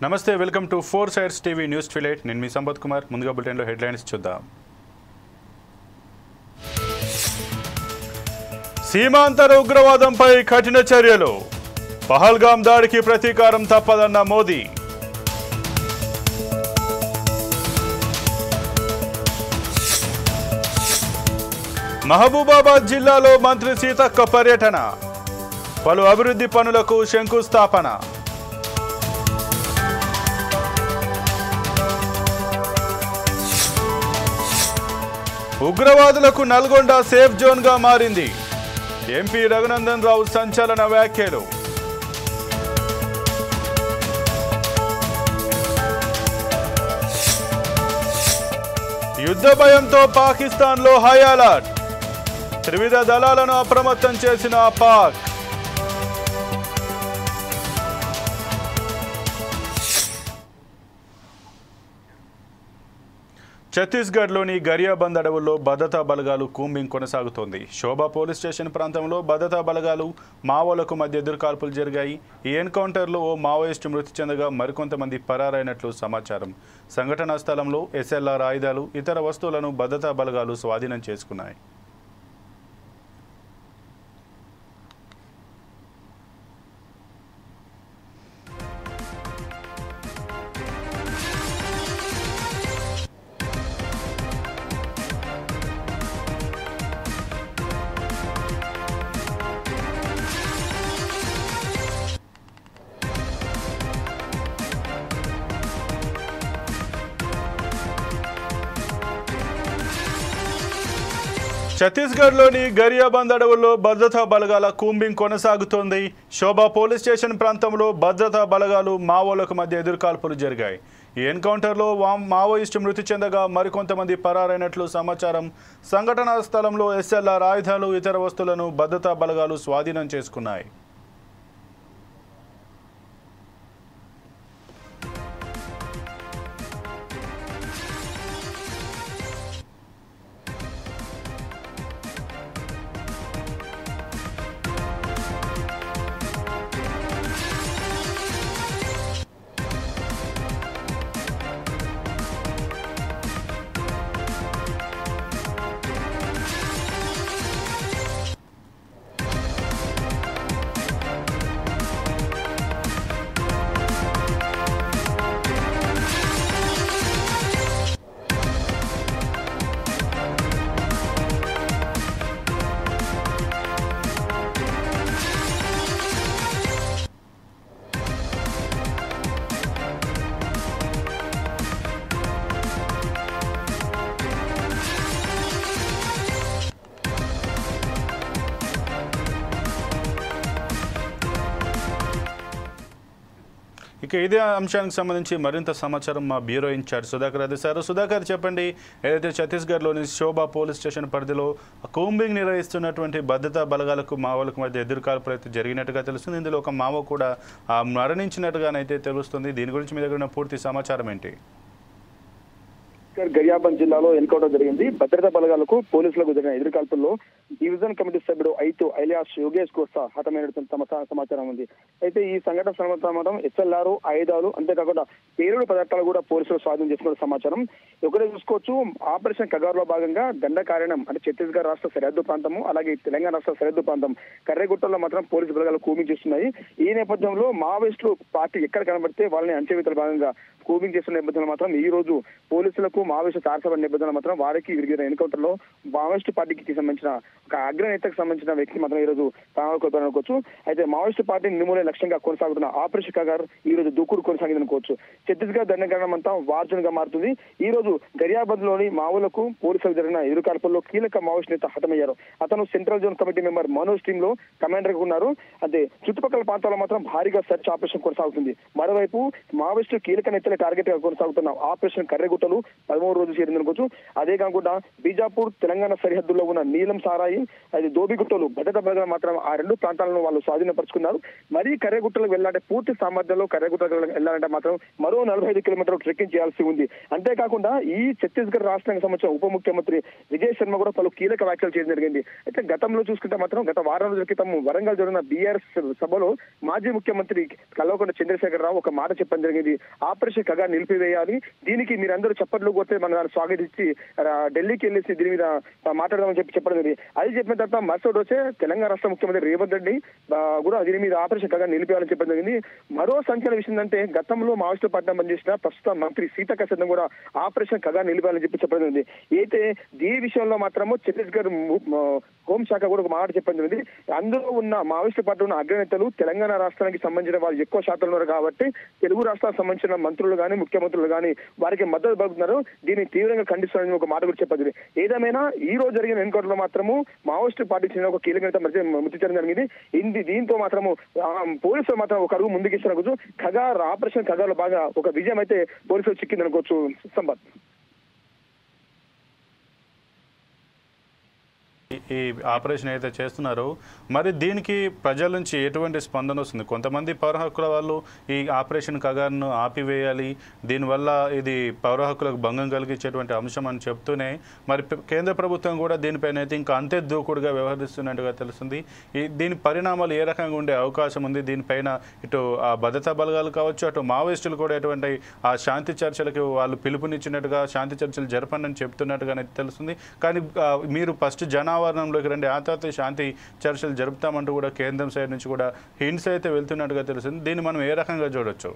నమస్తే welcome to four sides TV news twilight నేను మీ సంపత్ కుమార్ ముందుగా బులెటిన్లో హెడ్లైన్స్ చూద్దాం సీమాంతర ఉగ్రవాదంపై కఠిన చర్యలు పహల్గామ్ దాడికి ప్రతీకారం తప్పదన్న మోదీ మహబూబాబాద్ జిల్లాలో మంత్రి సీతక్క పర్యటన పలు అభివృద్ధి పనులకు శంకుస్థాపన ఉగ్రవాదులకు నల్గొండ సేఫ్ జోన్గా మారింది ఎంపీ రఘునందన్ రావు సంచలన వ్యాఖ్యలు యుద్ధ భయంతో పాకిస్తాన్లో హై అలర్ట్ త్రివిధ దళాలను అప్రమత్తం చేసిన పాక్ ఛత్తీస్గఢ్లోని గరియాబంద్ అడవుల్లో భద్రతా బలగాలు కూంబింగ్ కొనసాగుతోంది. శోభా పోలీస్ స్టేషన్ ప్రాంతంలో భద్రతా బలగాలు మావోలకు మధ్య ఎదురుకాల్పులు జరిగాయి. ఈ ఎన్కౌంటర్లో ఓ మావోయిస్టు మృతి చెందగా మరికొంతమంది పరారైనట్లు సమాచారం. సంఘటనా స్థలంలో ఎస్ఎల్ఆర్ ఆయుధాలు, ఇతర వస్తువులను భద్రతా బలగాలు స్వాధీనం చేసుకున్నాయి. ఛత్తీస్గఢ్లోని గరియాబంద్ అడవుల్లో భద్రతా బలగాల కూంబింగ్ కొనసాగుతోంది. శోభా పోలీస్ స్టేషన్ ప్రాంతంలో భద్రతా బలగాలు మావోలకు మధ్య ఎదురుకాల్పులు జరిగాయి. ఈ ఎన్కౌంటర్లో మావోయిస్టు మృతి చెందగా మరికొంతమంది పరారైనట్లు సమాచారం. సంఘటనా స్థలంలో ఎస్ఎల్ఆర్ ఆయుధాలు, ఇతర వస్తువులను భద్రతా బలగాలు స్వాధీనం చేసుకున్నాయి. ఇక ఇదే అంశానికి సంబంధించి మరింత సమాచారం మా బ్యూరో ఇన్ఛార్జ్ సుధాకర్ అందిస్తారు. సుధాకర్, చెప్పండి, ఏదైతే ఛత్తీస్గఢ్లోని శోభా పోలీస్ స్టేషన్ పరిధిలో కూంబింగ్ నిర్వహిస్తున్నటువంటి భద్రతా బలగాలకు మావోలకు మధ్య ఎదురుకాల్పులు అయితే జరిగినట్టుగా తెలుస్తుంది. ఇందులో ఒక మావో కూడా మరణించినట్టుగానైతే తెలుస్తుంది. దీని గురించి మీ దగ్గర ఉన్న పూర్తి సమాచారం ఏంటి? గరియాబంద్ జిల్లాలో ఎన్కౌంటర్ జరిగింది. భద్రతా బలగాలకు పోలీసులకు జరిగిన ఎదురుకాల్పుల్లో డివిజన్ కమిటీ సభ్యుడు ఐలియాస్ యోగేష్ కోస్తా హతమైనటువంటి సమాచారం ఉంది. అయితే ఈ సంఘటన సమాచారం ఎస్ఎల్ఆర్ ఆయుధాలు, అంతేకాకుండా పేలుడు పదార్థాలు కూడా పోలీసులు స్వాధీనం చేసుకున్న సమాచారం. ఒకటే చూసుకోవచ్చు, ఆపరేషన్ కగారులో భాగంగా దండకారణం అంటే ఛత్తీస్గఢ్ రాష్ట్ర సరిహద్దు ప్రాంతము, అలాగే తెలంగాణ రాష్ట్ర సరిహద్దు ప్రాంతం కర్రెగుట్టలో మాత్రం పోలీసు బలగాలు కూమింగ్ చేస్తున్నాయి. ఈ నేపథ్యంలో మావోయిస్టులు పార్టీ ఎక్కడ కనబడితే వాళ్ళని అంచెవేతల భాగంగా కూమింగ్ చేస్తున్న నేపథ్యంలో మాత్రం ఈ రోజు పోలీసులకు మావోయిస్టు తారసపడిన నేపథ్యంలో మాత్రం వారికి జరిగిన ఎన్కౌంటర్ లో మావోయిస్టు పార్టీకి సంబంధించిన ఒక అగ్రనేతకు సంబంధించిన వ్యక్తి మాత్రం ఈ రోజు ప్రాణాలు కోల్పోనుకోవచ్చు. అయితే మావోయిస్టు పార్టీ నిర్మూలన లక్ష్యంగా కొనసాగుతున్న ఆపరేషన్ కగార్ ఈ రోజు దూకుడు కొనసాగిందనుకోవచ్చు. ఛత్తీస్గఢ్ దండకారణం అంతా వార్జన్ గా మారుతుంది. ఈ రోజు గరియాబంద్ లోని మావోలకు పోలీసులకు జరిగిన ఎదురుకాల్పుల్లో కీలక మావోయిస్టు నేత హతమయ్యారు. అతను central zone committee member Manoj team లో కమాండర్ గా ఉన్నారు. అంటే చుట్టుపక్కల ప్రాంతాల్లో మాత్రం భారీగా సెర్చ్ ఆపరేషన్ కొనసాగుతుంది. మరోవైపు మావోయిస్టు కీలక నేతల టార్గెట్ గా కొనసాగుతున్న ఆపరేషన్ కర్రెగుట్టలు 13వ రోజు చేరిందనుకోవచ్చు. అదే కాకుండా బీజాపూర్ తెలంగాణ సరిహద్దుల్లో ఉన్న నీలం సారాయి, అది దోబిగుట్టలు భద్రతా బలగాలు మాత్రం ఆ రెండు ప్రాంతాలను వాళ్ళు స్వాధీనపరుచుకున్నారు. మరీ కర్రెగుట్టలకు వెళ్ళాలంటే పూర్తి సామర్థ్యంలో కర్రెగుట్టలకు వెళ్ళాలంటే మాత్రం మరో 45 కిలోమీటర్లు ట్రెక్కింగ్ చేయాల్సి ఉంది. అంతేకాకుండా ఈ ఛత్తీస్గఢ్ రాష్ట్రానికి సంబంధించిన ఉప ముఖ్యమంత్రి విజయ్ శర్మ కూడా పలు కీలక వ్యాఖ్యలు చేయడం జరిగింది. అయితే గతంలో చూసుకుంటే మాత్రం గత వారం రోజుల క్రితం వరంగల్ జరిగిన బీఆర్ఎస్ సభలో మాజీ ముఖ్యమంత్రి కల్వకుంట్ల చంద్రశేఖరరావు ఒక మాట చెప్పడం జరిగింది. ఆపరేషన్ కగా నిలిపివేయాలి, దీనికి మీరందరూ చప్పట్లు కొడితే మన దాన్ని స్వాగతించి ఢిల్లీకి వెళ్ళేసి దీని మీద మాట్లాడదామని చెప్పడం జరిగింది. అది చెప్పిన తర్వాత మరుసటి రోజే తెలంగాణ రాష్ట్ర ముఖ్యమంత్రి రేవంత్ రెడ్డి కూడా దీని మీద ఆపరేషన్ కగా నిలిపేయాలని చెప్పడం జరిగింది. మరో సంచలన విషయం ఏంటంటే గతంలో మావోయిస్టు పార్టీ పనిచేసిన ప్రస్తుత మంత్రి సీతక్క సిద్ధం కూడా ఆపరేషన్ కగా నిలిపేయాలని చెప్పడం జరిగింది. అయితే ఈ విషయంలో మాత్రము ఛత్తీస్గఢ్ హోంశాఖ కూడా ఒక మాట చెప్పడం జరిగింది. అందులో ఉన్న మావోయిస్టు పార్టీ ఉన్న అగ్రనేతలు తెలంగాణ రాష్ట్రానికి సంబంధించిన వాళ్ళు ఎక్కువ శాతం ఉన్నారు కాబట్టి తెలుగు రాష్ట్రాలకు సంబంధించిన మంత్రులు కానీ ముఖ్యమంత్రులు కానీ వారికి మద్దతు పలుకుతున్నారు. దీన్ని తీవ్రంగా ఖండిస్తున్నారని ఒక మాట కూడా చెప్పదు. ఏదేమైనా ఈ రోజు జరిగిన ఎన్కౌంటర్ లో మాత్రము మావోయిస్టు పార్టీ చెందిన ఒక కీలక నేత మృతి చెందడం జరిగింది. దీంతో మాత్రము పోలీసులు మాత్రం ఒక అడుగు ముందుకు ఇస్తున్నారు. ఖగా ఆపరేషన్ ఖగాలో బాగా ఒక విజయం అయితే పోలీసులు చిక్కిందనుకోవచ్చు. సంపత్, ఈ ఆపరేషన్ అయితే చేస్తున్నారో మరి దీనికి ప్రజల నుంచి ఎటువంటి స్పందన వస్తుంది? కొంతమంది పౌర హక్కుల వాళ్ళు ఈ ఆపరేషన్ కగార్ను ఆపివేయాలి, దీనివల్ల ఇది పౌర హక్కులకు భంగం కలిగించేటువంటి అంశం అని చెప్తూనే మరి కేంద్ర ప్రభుత్వం కూడా దీనిపైన అయితే ఇంకా అంతే దూకుడుగా వ్యవహరిస్తున్నట్టుగా తెలుస్తుంది. దీని పరిణామాలు ఏ రకంగా ఉండే అవకాశం ఉంది? దీనిపైన ఇటు ఆ భద్రతా బలగాలు కావచ్చు, అటు మావోయిస్టులు కూడా ఎటువంటి ఆ శాంతి చర్చలకు వాళ్ళు పిలుపునిచ్చినట్టుగా శాంతి చర్చలు జరపండి అని చెప్తున్నట్టుగానే తెలుస్తుంది. కానీ మీరు ఫస్ట్ జనావరణంలోకి రండి, ఆ తర్వాత శాంతి చర్చలు జరుపుతామంటూ కూడా కేంద్రం సైడ్ నుంచి కూడా హింట్స్ అయితే వెళ్తున్నట్టుగా తెలుస్తుంది. దీన్ని మనం ఏ రకంగా చూడొచ్చు?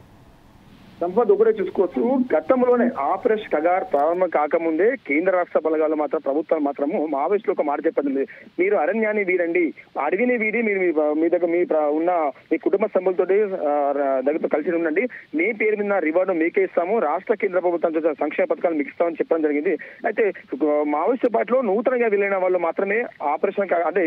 సంపత్, ఒకటే చూసుకోవచ్చు. గతంలోనే ఆపరేషన్ కగార్ ప్రారంభం కాకముందే కేంద్ర రాష్ట్ర బలగాలు మాత్రం ప్రభుత్వాలు మాత్రము మావోయిస్టులు ఒక మాట చెప్పండి, మీరు అరణ్యాన్ని వీరండి, అడవిని వీడి మీరు మీ దగ్గర ఉన్న మీ కుటుంబ సభ్యులతో దగ్గరతో కలిసి ఉండండి, మీ పేరు మీద రివార్డు మీకే ఇస్తాము, రాష్ట్ర కేంద్ర ప్రభుత్వం సంక్షేమ పథకాలు మీకు ఇస్తామని చెప్పడం జరిగింది. అయితే మావోయిస్టు పార్టీలో నూతనంగా వెళ్ళిన వాళ్ళు మాత్రమే ఆపరేషన్ అంటే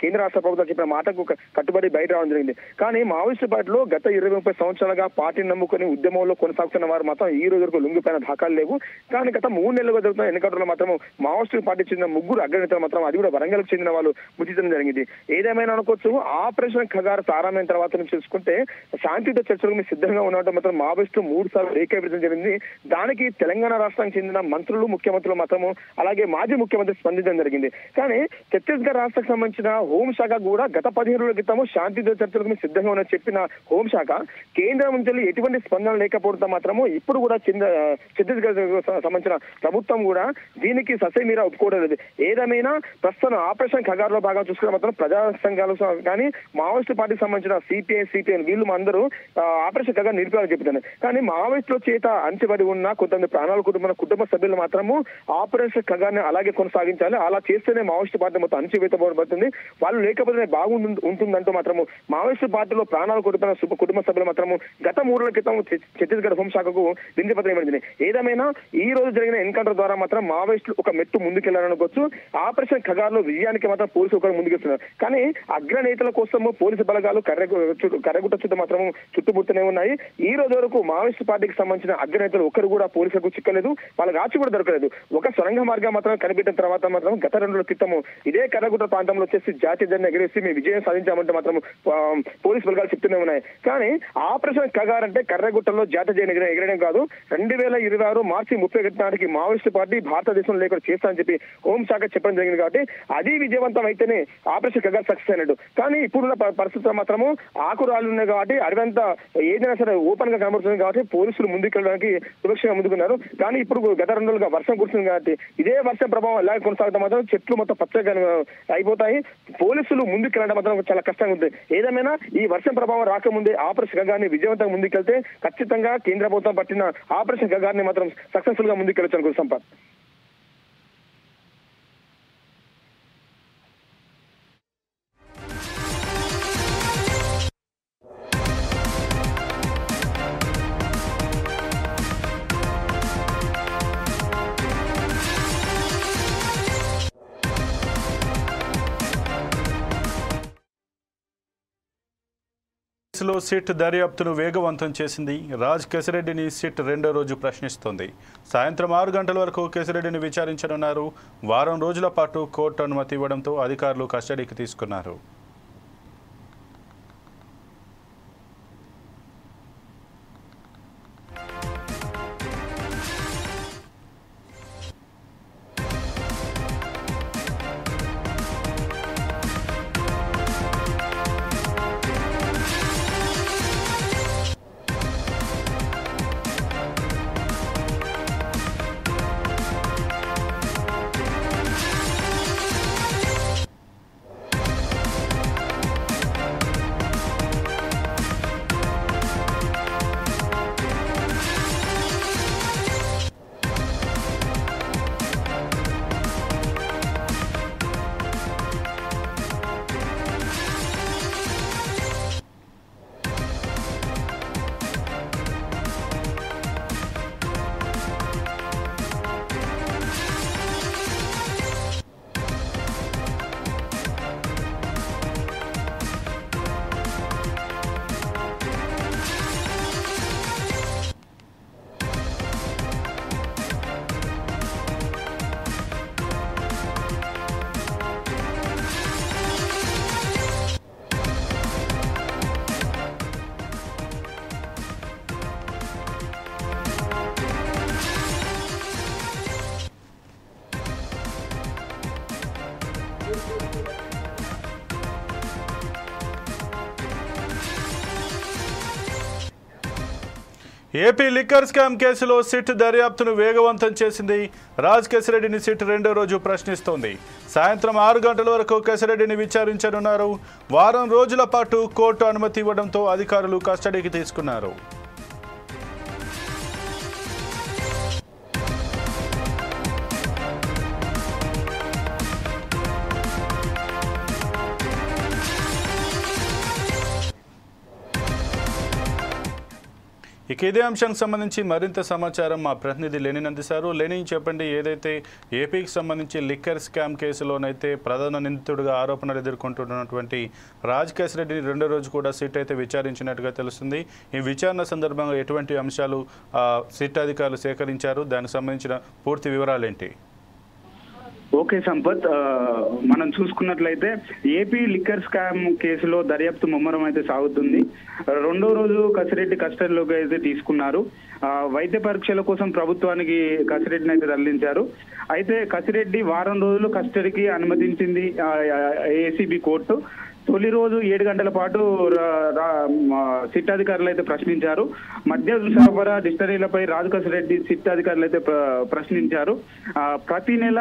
కేంద్ర రాష్ట్ర ప్రభుత్వం చెప్పిన మాటకు కట్టుబడి బయట రావడం జరిగింది. కానీ మావోయిస్టు పార్టీలో గత 20-30 సంవత్సరాలుగా పార్టీ నమ్ముకొని ఉద్యమంలో కొనసాగుతున్న వారు మాత్రం ఈ రోజు వరకు లొంగిపోయిన దాఖలు లేవు. కానీ గత 3 నెలలుగా జరుగుతున్న ఎన్నికల్లో మాత్రం మావోయిస్టు పార్టీ చెందిన 3 అగ్రనేతలు మాత్రం అది కూడా వరంగల్కి చెందిన వాళ్ళు మృతి చెందడం జరిగింది. ఏదేమైనా అనుకోవచ్చు, ఆపరేషన్ ఖగార్ ప్రారంభమైన తర్వాత నుంచి చూసుకుంటే శాంతియుత చర్చలకు మీరు సిద్ధంగా ఉన్నట్టు మాత్రం మావోయిస్టులు 3 సార్లు ఏకీభవించడం జరిగింది. దానికి తెలంగాణ రాష్ట్రానికి చెందిన మంత్రులు ముఖ్యమంత్రులు మాత్రము అలాగే మాజీ ముఖ్యమంత్రి స్పందించడం జరిగింది. కానీ ఛత్తీస్గఢ్ రాష్ట్రానికి సంబంధించిన హోంశాఖ కూడా గత 15 రోజుల క్రితము శాంతియుత చర్చలకు మీరు సిద్ధంగా ఉన్న చెప్పిన హోంశాఖ కేంద్రం నుంచి ఎటువంటి స్పందన లేకపోవడంతో మాత్రము ఇప్పుడు కూడా ఛత్తీస్గఢ్ సంబంధించిన ప్రభుత్వం కూడా దీనికి ససేమీరా ఒప్పుకోవడం లేదు. ఏదేమైనా ప్రస్తుతం ఆపరేషన్ ఖగార్ లో భాగంగా చూసుకున్న మాత్రం ప్రజా సంఘాలు కానీ మావోయిస్టు పార్టీకి సంబంధించిన సిపిఐ వీళ్ళు అందరూ ఆపరేషన్ ఖగార్ నిలిపాలని చెప్తున్నారు. కానీ మావోయిస్టుల చేత అంచెబడి ఉన్న కొంతమంది ప్రాణాలు కుటుంబ సభ్యులు మాత్రము ఆపరేషన్ ఖగార్ని అలాగే కొనసాగించాలి, అలా చేస్తేనే మావోయిస్టు పార్టీ మొత్తం అణచివేతబడుతుంది, వాళ్ళు లేకపోతే ఉంటుందంటూ మాత్రము మావోయిస్టు పార్టీలో ప్రాణాలు కోల్పోయిన కుటుంబ సభ్యులు మాత్రము గత 3 రోజుల క్రితం ఛత్తీస్గఢ్ హోంశాఖకు వినతిపత్రం ఇవ్వబడింది. ఏదేమైనా ఈ రోజు జరిగిన ఎన్కౌంటర్ ద్వారా మాత్రం మావోయిస్టులు ఒక మెట్టు ముందుకెళ్లారనుకోవచ్చు. ఆపరేషన్ ఖగార్ లో విజయానికి మాత్రం పోలీసులు ఒకరు ముందుకెళ్తున్నారు. కానీ అగ్రనేతల కోసము పోలీసు బలగాలు కర్రగుట్ట చుట్టూ మాత్రం చుట్టుముడుతూనే ఉన్నాయి. ఈ రోజు వరకు మావోయిస్టు పార్టీకి సంబంధించిన అగ్రనేతలు ఒకరు కూడా పోలీసులకు చిక్కలేదు, వాళ్ళకి ఆచి కూడా దొరకలేదు. ఒక సొరంగ మార్గం మాత్రం కనిపెట్టిన తర్వాత మాత్రం గత 2 రోజుల క్రితము ఇదే కర్రగుట్ట ప్రాంతంలో వచ్చేసి జాతీయ జెండా ఎగరేసి మేము విజయం సాధించామంటే మాత్రం పోలీసు బలగాలు చెప్తూనే ఉన్నాయి. కానీ ఆపరేషన్ ఖగార్ అంటే కర్రగుట్టలో జాతీయ జెండా ఎగరడం కాదు. 2026 మార్చి 31 నాటికి మావోయిస్టు పార్టీ భారతదేశంలో లేకుండా చేస్తానని చెప్పి హోంశాఖ చెప్పడం జరిగింది. కాబట్టి అది విజయవంతం అయితేనే ఆపరేషన్ ఖగార్ సక్సెస్ అయినట్టు. కానీ ఇప్పుడున్న పరిస్థితుల్లో మాత్రము ఆకురాలు ఉన్నాయి కాబట్టి అడవంతా ఏదైనా సరే ఓపెన్ గా కనబడుతుంది కాబట్టి పోలీసులు ముందుకెళ్ళడానికి సురక్షగా ముందుకున్నారు. కానీ ఇప్పుడు గత 2 రోజులుగా వర్షం కురుస్తుంది కాబట్టి ఇదే వర్షం ప్రభావం ఎలాగే కొనసాగడం మాత్రం చెట్లు మొత్తం పచ్చగా అయిపోతాయి, పోలీసులు ముందుకెళ్ళడం మాత్రం చాలా కష్టంగా ఉంది. ఏదేమైనా ఈ వర్షం ప్రభావం రాకముందే ఆపరేషన్ ఖగార్ని విజయవంతంగా ముందుకెళ్తే ఖచ్చితంగా కేంద్ర ప్రభుత్వం పట్టిన ఆపరేషన్ ఖగార్ని మాత్రం సక్సెస్ఫుల్ గా ముందుకెళ్ళొచ్చు అనుకో సంపత్. కేసులో సిట్ దర్యాప్తును వేగవంతం చేసింది. రాజ్ కేశిరెడ్డిని సిట్ రెండో రోజు ప్రశ్నిస్తోంది. సాయంత్రం 6 గంటల వరకు కేశిరెడ్డిని విచారించనున్నారు. వారం రోజుల పాటు కోర్టు అనుమతి ఇవ్వడంతో అధికారులు కస్టడీకి తీసుకున్నారు. ఏపీ లిక్కర్ స్కామ్ కేసులో సిట్ దర్యాప్తును వేగవంతం చేసింది. రాజ్ కేశిరెడ్డిని సిట్ రెండో రోజు ప్రశ్నిస్తోంది. సాయంత్రం 6 గంటల వరకు కేశిరెడ్డిని విచారించనున్నారు. వారం రోజుల పాటు కోర్టు అనుమతి ఇవ్వడంతో అధికారులు కస్టడీకి తీసుకున్నారు. ఇక ఇదే అంశానికి సంబంధించి మరింత సమాచారం మా ప్రతినిధి లెనిన్ అందిస్తారు. లెనిన్, చెప్పండి, ఏదైతే ఏపీకి సంబంధించి లిక్కర్ స్కామ్ కేసులోనైతే ప్రధాన నిందితుడిగా ఆరోపణలు ఎదుర్కొంటున్నటువంటి రాజ్ కేశిరెడ్డిని రెండో రోజు కూడా సిట్ అయితే విచారించినట్టుగా తెలుస్తుంది. ఈ విచారణ సందర్భంగా ఎటువంటి అంశాలు సిట్ అధికారులు సేకరించారు, దానికి సంబంధించిన పూర్తి వివరాలు ఏంటి? ఓకే సంపత్, మనం చూసుకున్నట్లయితే ఏపీ లిక్కర్ స్కామ్ కేసులో దర్యాప్తు ముమ్మరం అయితే సాగుతుంది. రెండో రోజు కసిరెడ్డి కస్టడీలోకి అయితే తీసుకున్నారు. వైద్య పరీక్షల కోసం ప్రభుత్వానికి కసిరెడ్డిని అయితే తరలించారు. అయితే కసిరెడ్డి వారం రోజులు కస్టడీకి అనుమతించింది ఏసీబీ కోర్టు. తొలి రోజు 7 గంటల పాటు సిట్ అధికారులు అయితే ప్రశ్నించారు. మద్య సరఫరా డిస్టరీలపై రాజ్ కేశిరెడ్డి సిట్ అధికారులు అయితే ప్రశ్నించారు. ప్రతి నెల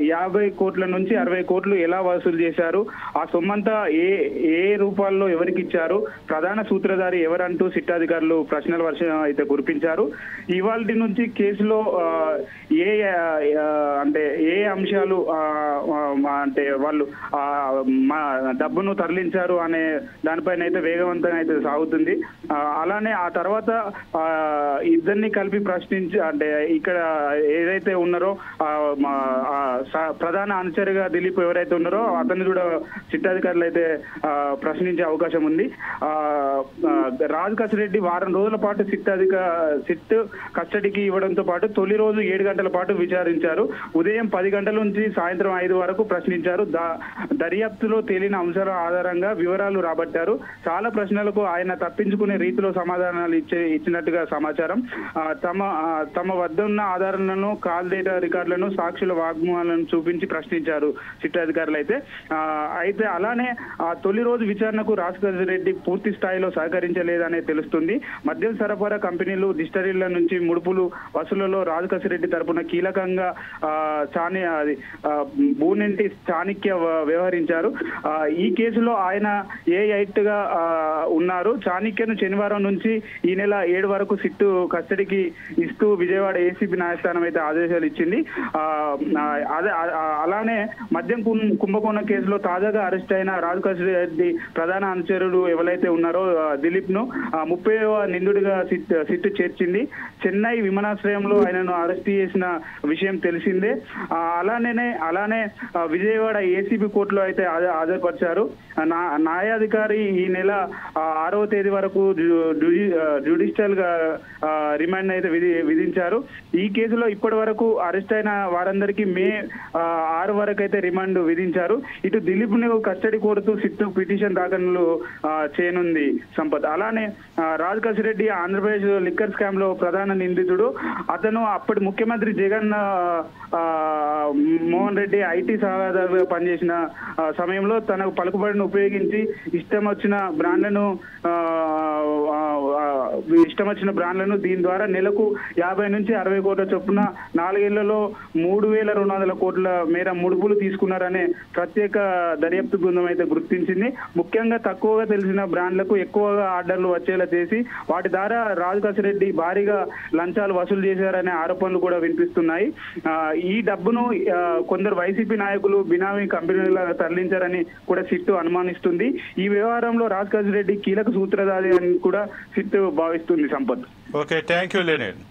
50 కోట్ల నుంచి 60 కోట్లు ఎలా వసూలు చేశారు, ఆ సొమ్మంతా ఏ రూపాల్లో ఎవరికి ఇచ్చారు, ప్రధాన సూత్రధారి ఎవరంటూ సిట్ అధికారులు ప్రశ్నల వర్షం అయితే కురిపించారు. ఇవాళ నుంచి కేసులో ఏ అంశాలు అంటే వాళ్ళు డబ్బును తరలించారు అనే దానిపైన అయితే వేగవంతంగా అయితే సాగుతుంది. అలానే ఆ తర్వాత ఇద్దరిని కలిపి ప్రశ్నించి, అంటే ఇక్కడ ఏదైతే ఉన్నారో ప్రధాన అనుచరుగా దిలీప్ ఎవరైతే ఉన్నారో అతన్ని కూడా సిట్టాధికారులు అయితే ప్రశ్నించే అవకాశం ఉంది. రాజ్ కేశిరెడ్డి వారం రోజుల పాటు సిట్ కస్టడీకి ఇవ్వడంతో పాటు తొలి రోజు 7 గంటల పాటు విచారించారు. ఉదయం 10 గంటల నుంచి సాయంత్రం 5 వరకు ప్రశ్నించారు. దర్యాప్తులో తేలిన అంశాల ఆధారంగా వివరాలు రాబట్టారు. చాలా ప్రశ్నలకు ఆయన తప్పించుకునే రీతిలో సమాధానాలు ఇచ్చినట్టుగా సమాచారం. తమ వద్ద ఉన్న ఆధారాలను, కాల్ డేటా రికార్డులను, సాక్షుల వాగ్మూలాలను చూపించి ప్రశ్నించారు సిట్ అధికారులు అయితే అలానే తొలి రోజు విచారణకు రాజ్ కేశిరెడ్డి పూర్తి స్థాయిలో సహకరించలేదనే తెలుస్తుంది. మద్యం సరఫరా కంపెనీలు, డిస్టరీల నుంచి ముడుపులు వసూలులో రాజ్ కేశిరెడ్డి తరపున కీలకంగా బూనెంటి చాణక్య వ్యవహరించారు. ఈ కేసులో ఆయన A8 గా ఉన్నారు. చాణక్యను శనివారం నుంచి ఈ నెల 7 వరకు సిట్టు కస్టడీకి ఇస్తూ విజయవాడ ఏసీబీ న్యాయస్థానం అయితే ఆదేశాలు ఇచ్చింది. అలానే మద్యం కుంభకోణం కేసులో తాజాగా అరెస్ట్ అయిన రాజ్ కేశిరెడ్డి ప్రధాన అనుచరుడు ఎవరైతే ఉన్నారో దిలీప్ ను 30వ నిందితుడిగా సిట్టు చేర్చింది. చెన్నై విమానాశ్రయంలో ఆయనను అరెస్ట్ చేసిన విషయం తెలిసిందే. అలానే విజయవాడ ఏసీబీ కోర్టులో అయితే హాజరుపరిచారు. న్యాయాధికారి ఈ నెల 6వ తేదీ వరకు జ్యుడిషియల్ గా రిమాండ్ అయితే విధించారు. ఈ కేసులో ఇప్పటి వరకు అరెస్ట్ అయిన వారందరికీ మే 6 వరకు అయితే రిమాండ్ విధించారు. ఇటు దిలీప్ ను కస్టడీ కోరుతూ సిట్ పిటిషన్ దాఖలు చేయనుంది సంపత్. అలానే రాజ్ కసిరెడ్డి ఆంధ్రప్రదేశ్ లిక్కర్ స్కామ్ లో ప్రధాన నిందితుడు. అతను అప్పటి ముఖ్యమంత్రి జగన్ మోహన్ రెడ్డి ఐటీ సలహాదారుగా పనిచేసిన సమయంలో తనకు పలుకుబడిని ఉపయోగించి ఇష్టం వచ్చిన బ్రాండ్లను దీని ద్వారా నెలకు 50 నుంచి 60 కోట్ల చొప్పున 4 ఏళ్లలో 3,200 కోట్ల మేర ముడుపులు తీసుకున్నారనే ప్రత్యేక దర్యాప్తు బృందం అయితే గుర్తించింది. ముఖ్యంగా తక్కువగా తెలిసిన బ్రాండ్లకు ఎక్కువగా ఆర్డర్లు వచ్చేలా చేసి వాటి ద్వారా రాజ్ కసిరెడ్డి భారీగా లంచాలు వసూలు చేశారనే ఆరోపణలు కూడా వినిపిస్తున్నాయి. ఈ డబ్బును కొందరు వైసీపీ నాయకులు బినామీ కంపెనీలకు తరలించారని కూడా సిట్ అనుమానిస్తుంది. ఈ వ్యవహారంలో రాజ్ కసిరెడ్డి కీలక సూత్రధారి అని కూడా సిట్ భావిస్తుంది సంపత్. Okay, thank you Lenin.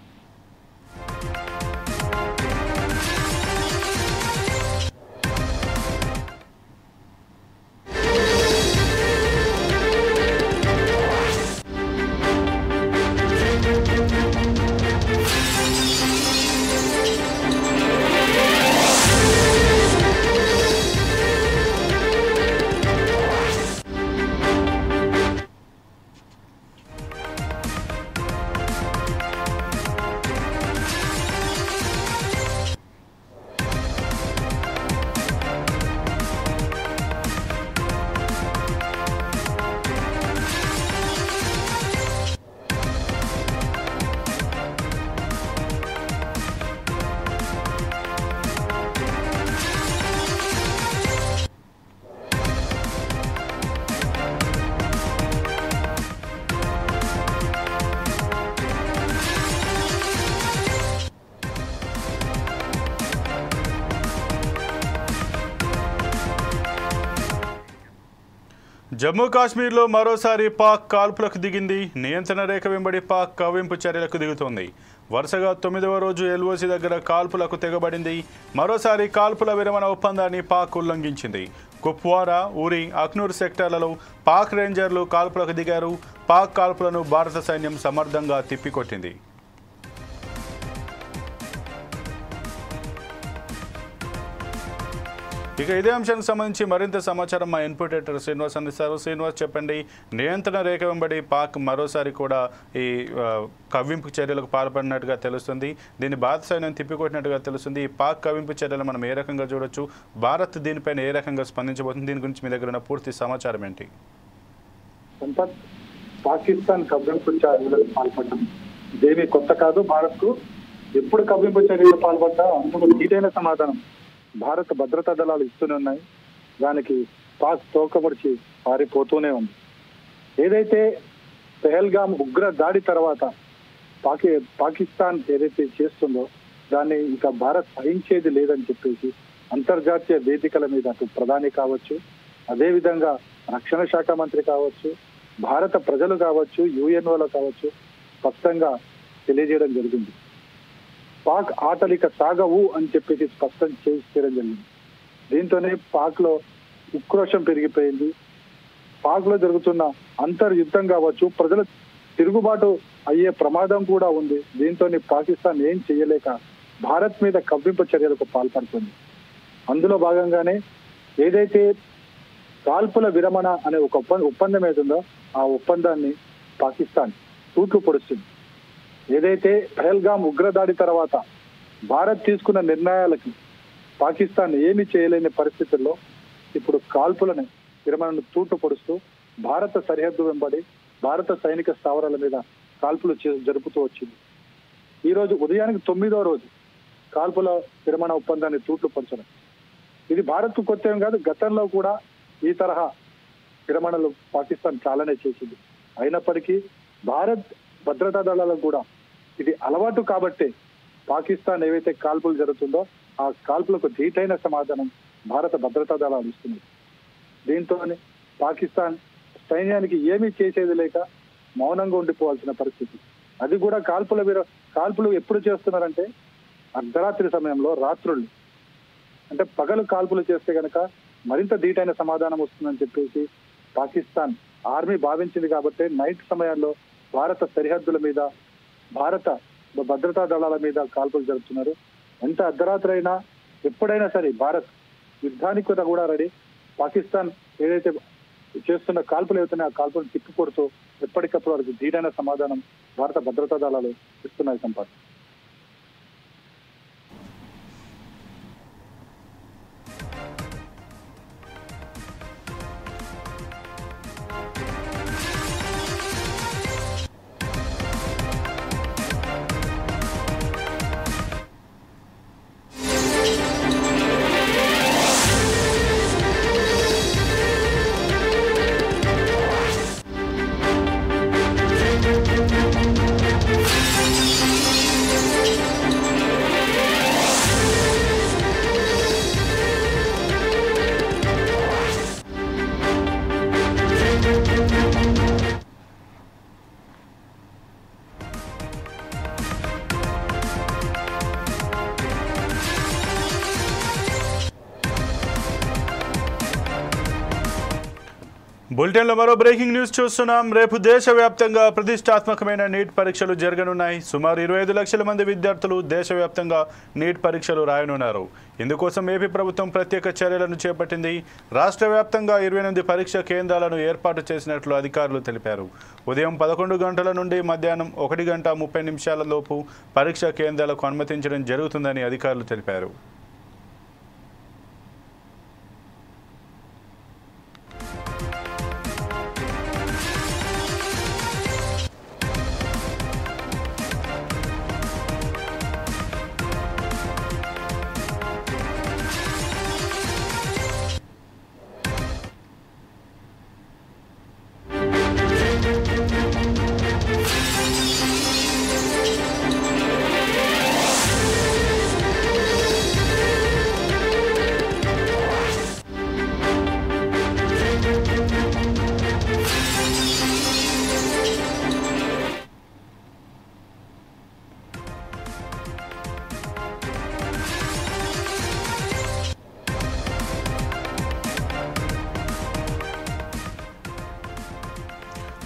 Jammu కాశ్మీర్లో మరోసారి పాక్ కాల్పులకు దిగింది. నియంత్రణ రేఖ వెంబడి పాక్ కవ్వింపు చర్యలకు దిగుతోంది. వరుసగా 9వ రోజు ఎల్ఓసి దగ్గర కాల్పులకు తెగబడింది. మరోసారి కాల్పుల విరమణ ఒప్పందాన్ని పాక్ ఉల్లంఘించింది. కుప్వారా, ఉరి, అఖ్నూర్ సెక్టార్లలో పాక్ రేంజర్లు కాల్పులకు దిగారు. పాక్ కాల్పులను భారత సైన్యం సమర్థంగా తిప్పికొట్టింది. ఇక ఇదే అంశానికి సంబంధించి మరింత సమాచారం మా ఇన్పుట్ ఎడిటర్ శ్రీనివాస్ అందిస్తారు. శ్రీనివాస్, చెప్పండి. నియంత్రణ రేఖ వెంబడి పాక్ మరోసారి కూడా ఈ కవ్వింపు చర్యలకు పాల్పడినట్టుగా తెలుస్తుంది. దీన్ని భారత సైన్యం తిప్పికొట్టినట్టుగా తెలుస్తుంది. ఈ పాక్ కవ్వింపు చర్యలు మనం ఏ రకంగా చూడొచ్చు? భారత్ దీనిపైన ఏ రకంగా స్పందించబోతుంది? దీని గురించి మీ దగ్గర ఉన్న పూర్తి సమాచారం ఏంటి? పాకిస్తాన్ కవ్వింపు చర్యలకు పాల్పడడం ఇదేమీ కొత్త కాదు. భారత్ కు ఎప్పుడు కవ్వింపు చర్యలు పాల్పడ్డా అందుకు నీటైన సమాధానం భారత భద్రతా దళాలు ఇస్తూనే ఉన్నాయి. దానికి పాక్ తోకపడిచి పారిపోతూనే ఉంది. ఏదైతే పెహల్గామ్ ఉగ్ర దాడి తర్వాత పాకిస్తాన్ ఏదైతే చేస్తుందో దాన్ని ఇక భారత్ సహించేది లేదని చెప్పేసి అంతర్జాతీయ వేదికల మీద అటు ప్రధాని కావచ్చు, అదేవిధంగా రక్షణ శాఖ మంత్రి కావచ్చు, భారత ప్రజలు కావచ్చు, యుఎన్ఓలో కావచ్చు స్పష్టంగా తెలియజేయడం జరిగింది. పాక్ ఆటలిక సాగవు అని చెప్పేసి స్పష్టం చేయడం జరిగింది. దీంతోనే పాక్ లో ఉక్రోషం పెరిగిపోయింది. పాక్ లో జరుగుతున్న అంతర్యుద్ధం కావచ్చు, ప్రజల తిరుగుబాటు అయ్యే ప్రమాదం కూడా ఉంది. దీంతో పాకిస్తాన్ ఏం చేయలేక భారత్ మీద కవ్వింపు చర్యలకు పాల్పడుతుంది. అందులో భాగంగానే ఏదైతే కాల్పుల విరమణ అనే ఒక ఒప్పందం ఏదుందో ఆ ఒప్పందాన్ని పాకిస్తాన్ తూట్లు పొడుస్తుంది. ఏదైతే పహల్గామ్ ఉగ్రదాడి తర్వాత భారత్ తీసుకున్న నిర్ణయాలకి పాకిస్తాన్ ఏమీ చేయలేని పరిస్థితుల్లో ఇప్పుడు కాల్పులను విరమణను తూట్లు పొడుస్తూ భారత సరిహద్దు వెంబడి భారత సైనిక స్థావరాల మీద కాల్పులు జరుపుతూ వచ్చింది. ఈ రోజు ఉదయానికి 9వ రోజు కాల్పుల విరమణ ఒప్పందాన్ని తూట్లు పొడచడం ఇది భారత్ కు కొత్త ఏం కాదు. గతంలో కూడా ఈ తరహా విరమణలు పాకిస్తాన్ చాలానే చేసింది. అయినప్పటికీ భారత్ భద్రతా దళాలకు కూడా ఇది అలవాటు కాబట్టే పాకిస్తాన్ ఏవైతే కాల్పులు జరుగుతుందో ఆ కాల్పులకు ధీటైన సమాధానం భారత భద్రతా దళాలు ఇస్తుంది. దీంతో పాకిస్తాన్ సైన్యానికి ఏమీ చేసేది లేక మౌనంగా ఉండిపోవాల్సిన పరిస్థితి. అది కూడా కాల్పులు ఎప్పుడు చేస్తున్నారంటే అర్ధరాత్రి సమయంలో, రాత్రుళ్ళు. అంటే పగలు కాల్పులు చేస్తే కనుక మరింత ధీటైన సమాధానం వస్తుందని చెప్పేసి పాకిస్తాన్ ఆర్మీ భావించింది. కాబట్టి నైట్ సమయాల్లో భారత సరిహద్దుల మీద భారత భద్రతా దళాల మీద కాల్పులు జరుపుతున్నారు. ఎంత అర్ధరాత్రి అయినా ఎప్పుడైనా సరే భారత్ యుద్ధానికి కూడా రెడీ. పాకిస్తాన్ ఏదైతే చేస్తున్న కాల్పులు అవుతున్నాయో ఆ కాల్పులు తిప్పికొడుతూ ఎప్పటికప్పుడు వారికి ధీటైన సమాధానం భారత భద్రతా దళాలు ఇస్తున్నాయి. సంపాదన బులెటిన్లో మరో బ్రేకింగ్ న్యూస్ చూస్తున్నాం. రేపు దేశవ్యాప్తంగా ప్రతిష్టాత్మకమైన నీట్ పరీక్షలు జరగనున్నాయి. సుమారు 25 లక్షల మంది విద్యార్థులు దేశవ్యాప్తంగా నీట్ పరీక్షలు రాయనున్నారు. ఇందుకోసం ఏపీ ప్రభుత్వం ప్రత్యేక చర్యలను చేపట్టింది. రాష్ట్ర వ్యాప్తంగా 28 పరీక్ష కేంద్రాలను ఏర్పాటు చేసినట్లు అధికారులు తెలిపారు. ఉదయం 11 గంటల నుండి మధ్యాహ్నం 1 గంట 30 నిమిషాల లోపు పరీక్షా కేంద్రాలకు అనుమతించడం జరుగుతుందని అధికారులు తెలిపారు.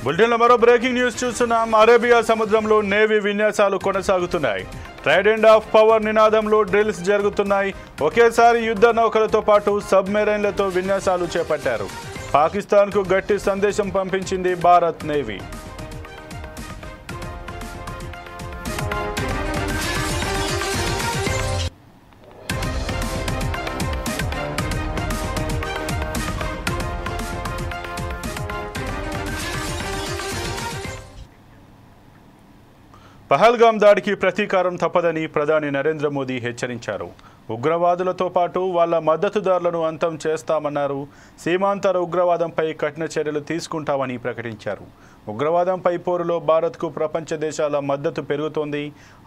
బులెటిన్లో మరో బ్రేకింగ్ న్యూస్ చూస్తున్నాం. అరేబియా సముద్రంలో నేవీ విన్యాసాలు కొనసాగుతున్నాయి. ట్రైడెంట్ ఆఫ్ పవర్ నినాదంలో డ్రిల్స్ జరుగుతున్నాయి. ఒకేసారి యుద్ధ నౌకలతో పాటు సబ్మెరైన్లతో విన్యాసాలు చేపట్టారు. పాకిస్తాన్కు గట్టి సందేశం పంపించింది భారత్ నేవీ. పహల్గామ్ దాడికి ప్రతీకారం తప్పదని ప్రధాని నరేంద్ర మోదీ హెచ్చరించారు. ఉగ్రవాదులతో పాటు వాళ్ళ మద్దతుదారులను అంతం చేస్తామన్నారు. సీమాంతర ఉగ్రవాదంపై కఠిన చర్యలు తీసుకుంటామని ప్రకటించారు. ఉగ్రవాదంపై పోరులో భారత్కు ప్రపంచ దేశాల మద్దతు పెరుగుతోంది.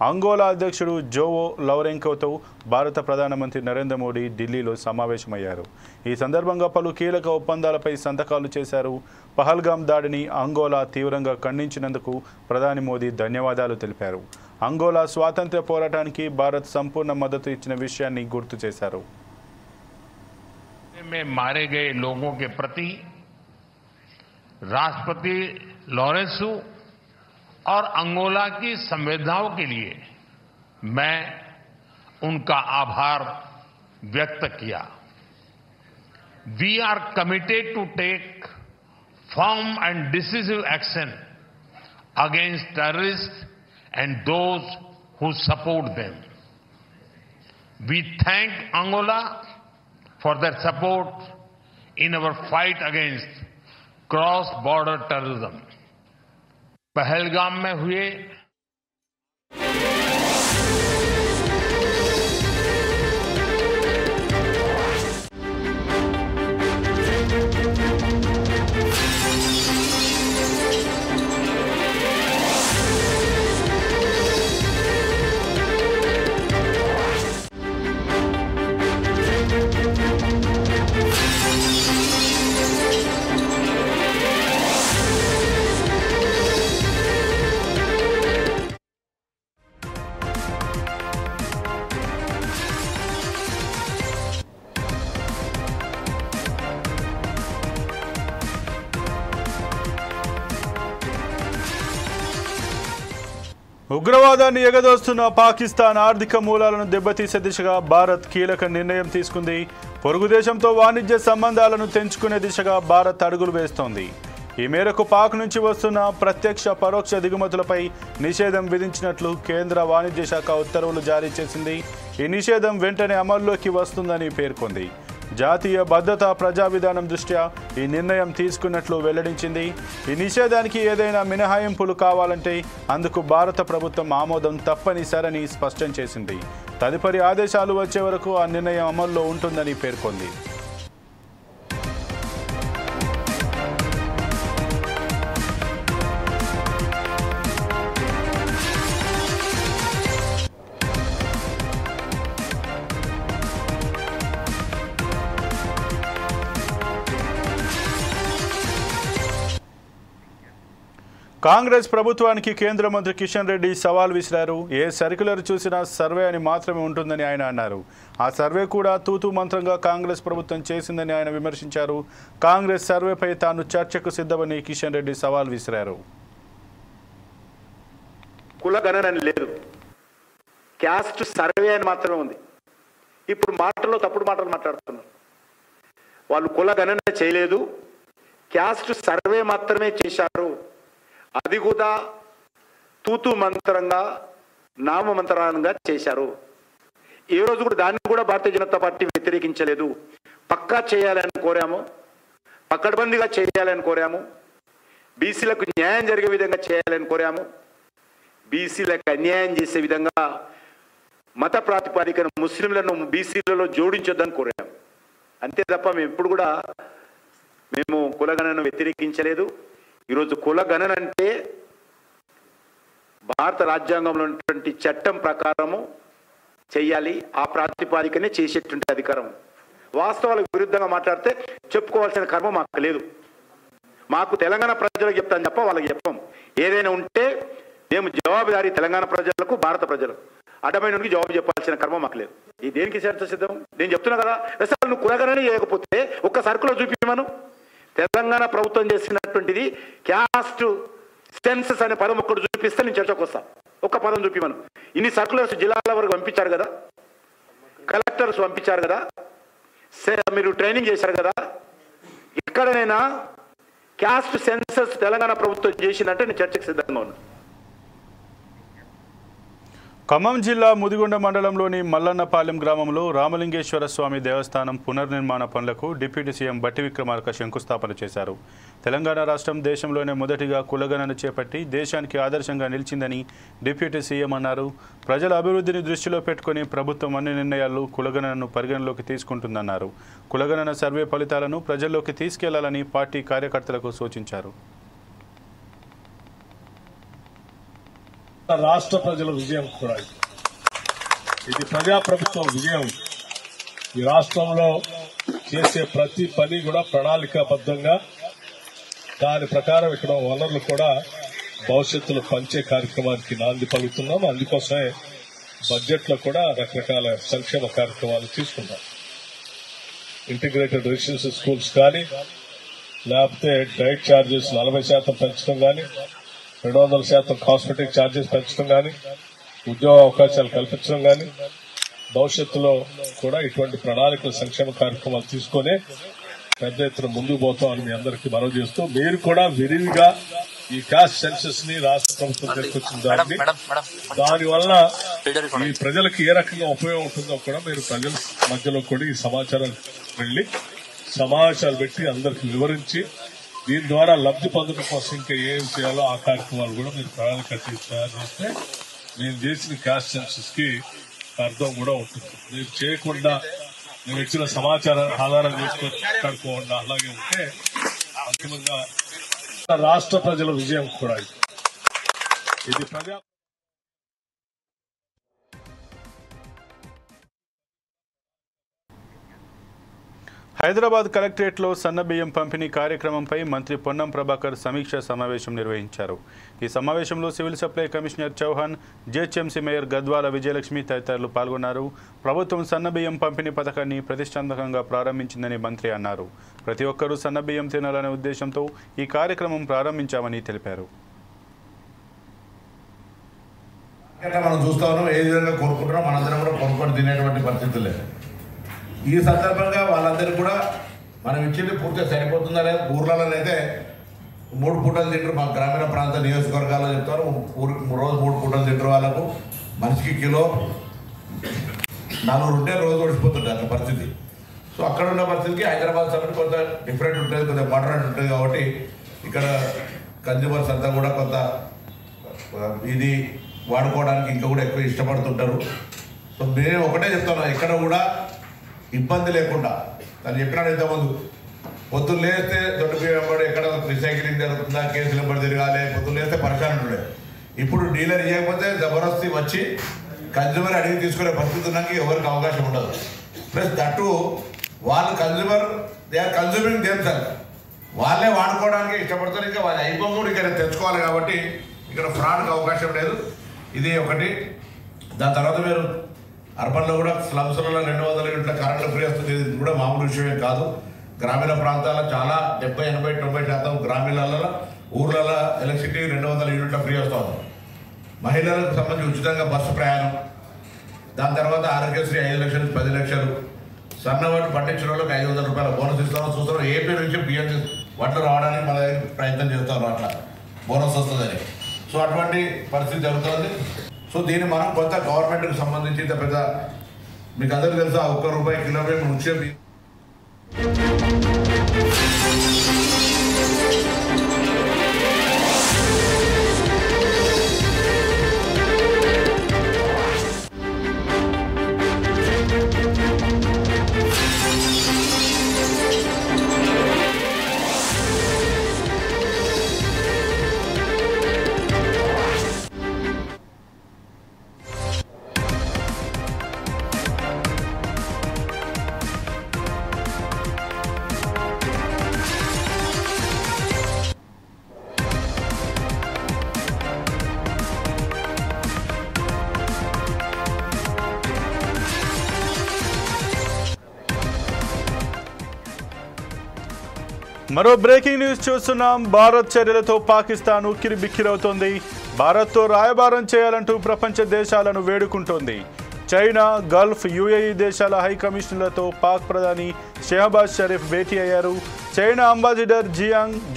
అంగోలా అధ్యక్షుడు జోవో లౌరెంకోతో భారత ప్రధానమంత్రి నరేంద్ర మోదీ ఢిల్లీలో సమావేశమయ్యారు. ఈ సందర్భంగా పలు కీలక ఒప్పందాలపై సంతకాలు చేశారు. పహల్గామ్ దాడిని అంగోలా తీవ్రంగా ఖండించినందుకు ప్రధాని మోదీ ధన్యవాదాలు తెలిపారు. అంగోలా స్వాతంత్ర్య పోరాటానికి భారత్ సంపూర్ణ మద్దతు ఇచ్చిన విషయాన్ని గుర్తు చేశారు. मारे गए लोगों के प्रति राष्ट्रपति लॉरेंसो और अंगोला की संवेदनाओं के लिए मैं उनका आभार व्यक्त किया. We are committed to take firm and decisive action against terrorists and those who support them. We thank Angola for their support in our fight against cross-border terrorism. Pahalgam में हुए ఉగ్రవాదాన్ని ఎగదోస్తున్న పాకిస్తాన్ ఆర్థిక మూలాలను దెబ్బతీసే దిశగా భారత్ కీలక నిర్ణయం తీసుకుంది. పొరుగు దేశంతో వాణిజ్య సంబంధాలను తెంచుకునే దిశగా భారత్ అడుగులు వేస్తోంది. ఈ మేరకు పాక్ నుంచి వస్తున్న ప్రత్యక్ష పరోక్ష దిగుమతులపై నిషేధం విధించినట్లు కేంద్ర వాణిజ్య శాఖ ఉత్తర్వులు జారీ చేసింది. ఈ నిషేధం వెంటనే అమల్లోకి వస్తుందని పేర్కొంది. జాతీయ భద్రతా ప్రజా విధానం దృష్ట్యా ఈ నిర్ణయం తీసుకున్నట్లు వెల్లడించింది. ఈ నిషేధానికి ఏదైనా మినహాయింపులు కావాలంటే అందుకు భారత ప్రభుత్వం ఆమోదం తప్పనిసరని స్పష్టం చేసింది. తదుపరి ఆదేశాలు వచ్చే వరకు ఆ నిర్ణయం అమల్లో ఉంటుందని పేర్కొంది. కాంగ్రెస్ ప్రభుత్వానికి కేంద్ర మంత్రి కిషన్ రెడ్డి సవాల్ విసిరారు. ఏ సర్క్యులర్ చూసినా సర్వే అని మాత్రమే ఉంటుందని ఆయన అన్నారు. ఆ సర్వే కూడా తూతూ మంత్రంగా కాంగ్రెస్ ప్రభుత్వం చేసిందని ఆయన విమర్శించారు. కాంగ్రెస్ సర్వేపై తాను చర్చకు సిద్ధమని కిషన్ రెడ్డి సవాల్ విసిరారు. కుల గణన లేదు, క్యాస్ట్ సర్వే అని మాత్రమే ఉంది. ఇప్పుడు మాటల్లో తప్పుడు మాటలు మాట్లాడుతున్నారు. వాళ్ళు కుల గణన చేయలేదు, క్యాస్ట్ సర్వే మాత్రమే చేశారు. అది కూడా తూతూ మంత్రంగా నామమంత్రంగా చేశారు. ఏ రోజు కూడా దాన్ని కూడా భారతీయ జనతా పార్టీ వ్యతిరేకించలేదు. పక్కా చేయాలని కోరాము, పకడ్బందీగా చేయాలని కోరాము, బీసీలకు న్యాయం జరిగే విధంగా చేయాలని కోరాము, బీసీలకు అన్యాయం చేసే విధంగా మత ప్రాతిపదికన ముస్లింలను బీసీలలో జోడించొద్దని కోరాము. అంతే తప్ప మేము ఎప్పుడు కూడా మేము కులగణను వ్యతిరేకించలేదు. ఈరోజు కులగణన అంటే భారత రాజ్యాంగంలో ఉన్నటువంటి చట్టం ప్రకారము చెయ్యాలి. ఆ ప్రాతిపదికనే చేసేటువంటి అధికారం. వాస్తవాలకు విరుద్ధంగా మాట్లాడితే చెప్పుకోవాల్సిన కర్మ మాకు లేదు. మాకు తెలంగాణ ప్రజలకు చెప్తాను తప్ప వాళ్ళకి చెప్పం. ఏదైనా ఉంటే మేము జవాబుదారీ తెలంగాణ ప్రజలకు, భారత ప్రజలకు అడ్డమైనకి జవాబు చెప్పాల్సిన కర్మ మాకు లేదు. ఈ దేనికి సిద్ధం? నేను చెప్తున్నా కదా, అసలు నువ్వు కులగణన చేయకపోతే ఒక్క సర్కులో చూపిమను. తెలంగాణ ప్రభుత్వం చేసినటువంటిది క్యాస్ట్ సెన్సస్ అనే పదం ఒక్కటి చూపిస్తే నేను చర్చకు వస్తా. ఒక్క పదం చూపిమను. ఇన్ని సర్కులర్స్ జిల్లాల వరకు పంపించారు కదా, కలెక్టర్స్ పంపించారు కదా, మీరు ట్రైనింగ్ చేశారు కదా, ఎక్కడనైనా క్యాస్ట్ సెన్సస్ తెలంగాణ ప్రభుత్వం చేసిందంటే నేను చర్చకు సిద్ధంగా ఉన్నాను. ఖమ్మం జిల్లా ముదిగొండ మండలంలోని మల్లన్నపాలెం గ్రామంలో రామలింగేశ్వర స్వామి దేవస్థానం పునర్నిర్మాణ పనులకు డిప్యూటీ సీఎం బట్టి విక్రమార్క శంకుస్థాపన చేశారు. తెలంగాణ రాష్ట్రం దేశంలోనే మొదటిగా కులగణన చేపట్టి దేశానికి ఆదర్శంగా నిలిచిందని డిప్యూటీ సీఎం అన్నారు. ప్రజల అభివృద్ధిని దృష్టిలో పెట్టుకుని ప్రభుత్వం అన్ని నిర్ణయాలు కులగణనను పరిగణలోకి తీసుకుంటుందన్నారు. కులగణన సర్వే ఫలితాలను ప్రజల్లోకి తీసుకెళ్లాలని పార్టీ కార్యకర్తలకు సూచించారు. రాష్ట్ర ప్రజల విజయం కూడా ఇది ప్రజాప్రభుత్వ విజయం. ఈ రాష్ట్రంలో చేసే ప్రతి పని కూడా ప్రణాళికాబద్ధంగా దాని ప్రకారం ఇక్కడ వనరులు కూడా భవిష్యత్తులో పంచే కార్యక్రమానికి నాంది పలుకుతున్నాం. అందుకోసమే బడ్జెట్లో కూడా రకరకాల సంక్షేమ కార్యక్రమాలు తీసుకున్నాం. ఇంటిగ్రేటెడ్ రెసిడెన్షియల్ స్కూల్స్ కానీ, లేకపోతే డైట్ ఛార్జెస్ 40% పెంచడం కానీ, 200% కాస్మెటిక్ ఛార్జెస్ పెంచడం కానీ, ఉద్యోగ అవకాశాలు కల్పించడం కానీ, భవిష్యత్తులో కూడా ఇటువంటి ప్రణాళికల సంక్షేమ కార్యక్రమాలు తీసుకొని పెద్ద ఎత్తున ముందుకు పోతామని మీ అందరికీ మనవి చేస్తూ, మీరు కూడా విరివిగా ఈ క్యాస్ట్ సెన్సస్ ని రాష్ట్ర ప్రభుత్వం తీసుకొచ్చిన దానివల్ల ఈ ప్రజలకు ఏ రకంగా ఉపయోగం ఉంటుందో కూడా మీరు ప్రజల మధ్యలో కూడా ఈ సమాచారం వెళ్లి సమావేశాలు పెట్టి అందరికి వివరించి దీని ద్వారా లబ్ధి పొందడం కోసం ఇంకా ఏం చేయాలో ఆ కార్యక్రమాలు కూడా మీరు ప్రణాళిక తయారు చేస్తే మేము చేసిన క్యాస్ట్ సెన్సస్ కి అర్థం కూడా ఉంటుంది. మీరు చేయకుండా మేము ఇచ్చిన సమాచారం ఆధారం చేసుకోకుండా అలాగే ఉంటే అంతిమంగా రాష్ట్ర ప్రజల విజయం కూడా ఇది ప్రజా హైదరాబాద్ కలెక్టరేట్లో సన్నబియ్యం పంపిణీ కార్యక్రమంపై మంత్రి పొన్నం ప్రభాకర్ సమీక్షా సమావేశం నిర్వహించారు. ఈ సమావేశంలో civil supply commissioner Chauhan, GHMC mayor Gadwal Vijayalakshmi తదితరులు పాల్గొన్నారు. ప్రభుత్వం సన్నబియ్యం పంపిణీ పథకాన్ని ప్రతిష్టాత్మకంగా ప్రారంభించిందని మంత్రి అన్నారు. ప్రతి ఒక్కరూ సన్నబియ్యం తినాలనే ఉద్దేశంతో ఈ కార్యక్రమం ప్రారంభించామని తెలిపారు. మనం చూస్తా ఉన్నాం, ఏ విధంగా కొనుక్కుంటున్నాం, మనందరం కూడా కొనుక్కొని తినేటువంటి పరిస్థితులు లేదు. ఈ సందర్భంగా వాళ్ళందరికీ కూడా మనం ఇచ్చింది పూర్తిగా సరిపోతుందా లేదా. ఊర్లలో అయితే 3 పూటలు తింటారు. మా గ్రామీణ ప్రాంత నియోజకవర్గాల్లో చెప్తారు, రోజు 3 పూటలు తింటారు. వాళ్ళకు మనిషికి కిలో 4 ఉంటే రోజు ఓడిపోతుంటుంది అట్లా పరిస్థితి. సో అక్కడ ఉన్న పరిస్థితికి హైదరాబాద్ సభ్యులు కొంత డిఫరెంట్ ఉంటుంది, కొంత మోడరేట్ ఉంటుంది. కాబట్టి ఇక్కడ కన్జ్యూమర్స్ అంతా కూడా కొంత ఇది వాడుకోవడానికి ఇంకా కూడా ఎక్కువ ఇష్టపడుతుంటారు. సో నేను ఒకటే చెప్తాను, ఎక్కడ కూడా ఇబ్బంది లేకుండా తను చెప్పినాడు ఇంతకుముందు, పొద్దున్న లేస్తే దొడ్డు వెంబడి ఎక్కడ రీసైక్లింగ్ జరుగుతుందా, కేసులు వెంబడి తిరగాలి, పొద్దున్న లేస్తే పరిశాన్ ఉండే. ఇప్పుడు డీలర్ ఇవ్వకపోతే జబర్దస్తి వచ్చి కన్జ్యూమర్ అడిగి తీసుకునే పరిస్థితి ఉన్నాక ఎవరికి అవకాశం ఉండదు. ప్లస్ దట్టు వాళ్ళు కన్జ్యూమర్ దే ఆర్ కన్జ్యూమింగ్ దేమ్సెల్ఫ్, వాళ్ళే వాడుకోవడానికి ఇష్టపడతారు. ఇంకా వాళ్ళు అయిపోయి కూడా ఇక్కడ తెచ్చుకోవాలి. కాబట్టి ఇక్కడ ఫ్రాడ్కి అవకాశం లేదు. ఇది ఒకటి. దాని తర్వాత మీరు అర్బన్లో కూడా స్లమ్స్లలో 200 యూనిట్ల కరెంటు ఫ్రీ వస్తుంది. ఇది కూడా మామూలు విషయమే కాదు. గ్రామీణ ప్రాంతాల్లో చాలా 70, 80, 90% గ్రామీణాలలో ఊర్లలో ఎలక్ట్రిసిటీ 200 యూనిట్ల ఫ్రీ వస్తూ ఉంది. మహిళలకు సంబంధించి ఉచితంగా బస్సు ప్రయాణం, దాని తర్వాత ఆరోగ్యశ్రీ 5 లక్షల నుంచి 10 లక్షలు, సన్నవాటి పండించిన వాళ్ళకి 500 రూపాయల బోనస్ ఇస్తామని చూస్తున్నాం. ఏపీ నుంచి బియ్యం వడ్లు రావడానికి మన ప్రయత్నం చేస్తాం, అట్లా బోనస్ వస్తుందని. సో అటువంటి పరిస్థితి జరుగుతుంది. సో దీన్ని మనం కొత్త గవర్నమెంట్కి సంబంధించి ఇంత పెద్ద మీకు అందరికీ తెలుసా, ₹1 కిలో బియ్యం ఉంచే మరో బ్రేకింగ్ న్యూస్ చూస్తున్నాం. భారత్ చర్యలతో పాకిస్తాన్ ఉక్కిరి బిక్కిరవుతోంది. భారత్తో రాయబారం చేయాలంటూ ప్రపంచ దేశాలను వేడుకుంటోంది. చైనా, గల్ఫ్, యుఏఈ దేశాల హై కమిషనర్లతో పాక్ ప్రధాని షెహబాజ్ షరీఫ్ భేటీ అయ్యారు. China ambassador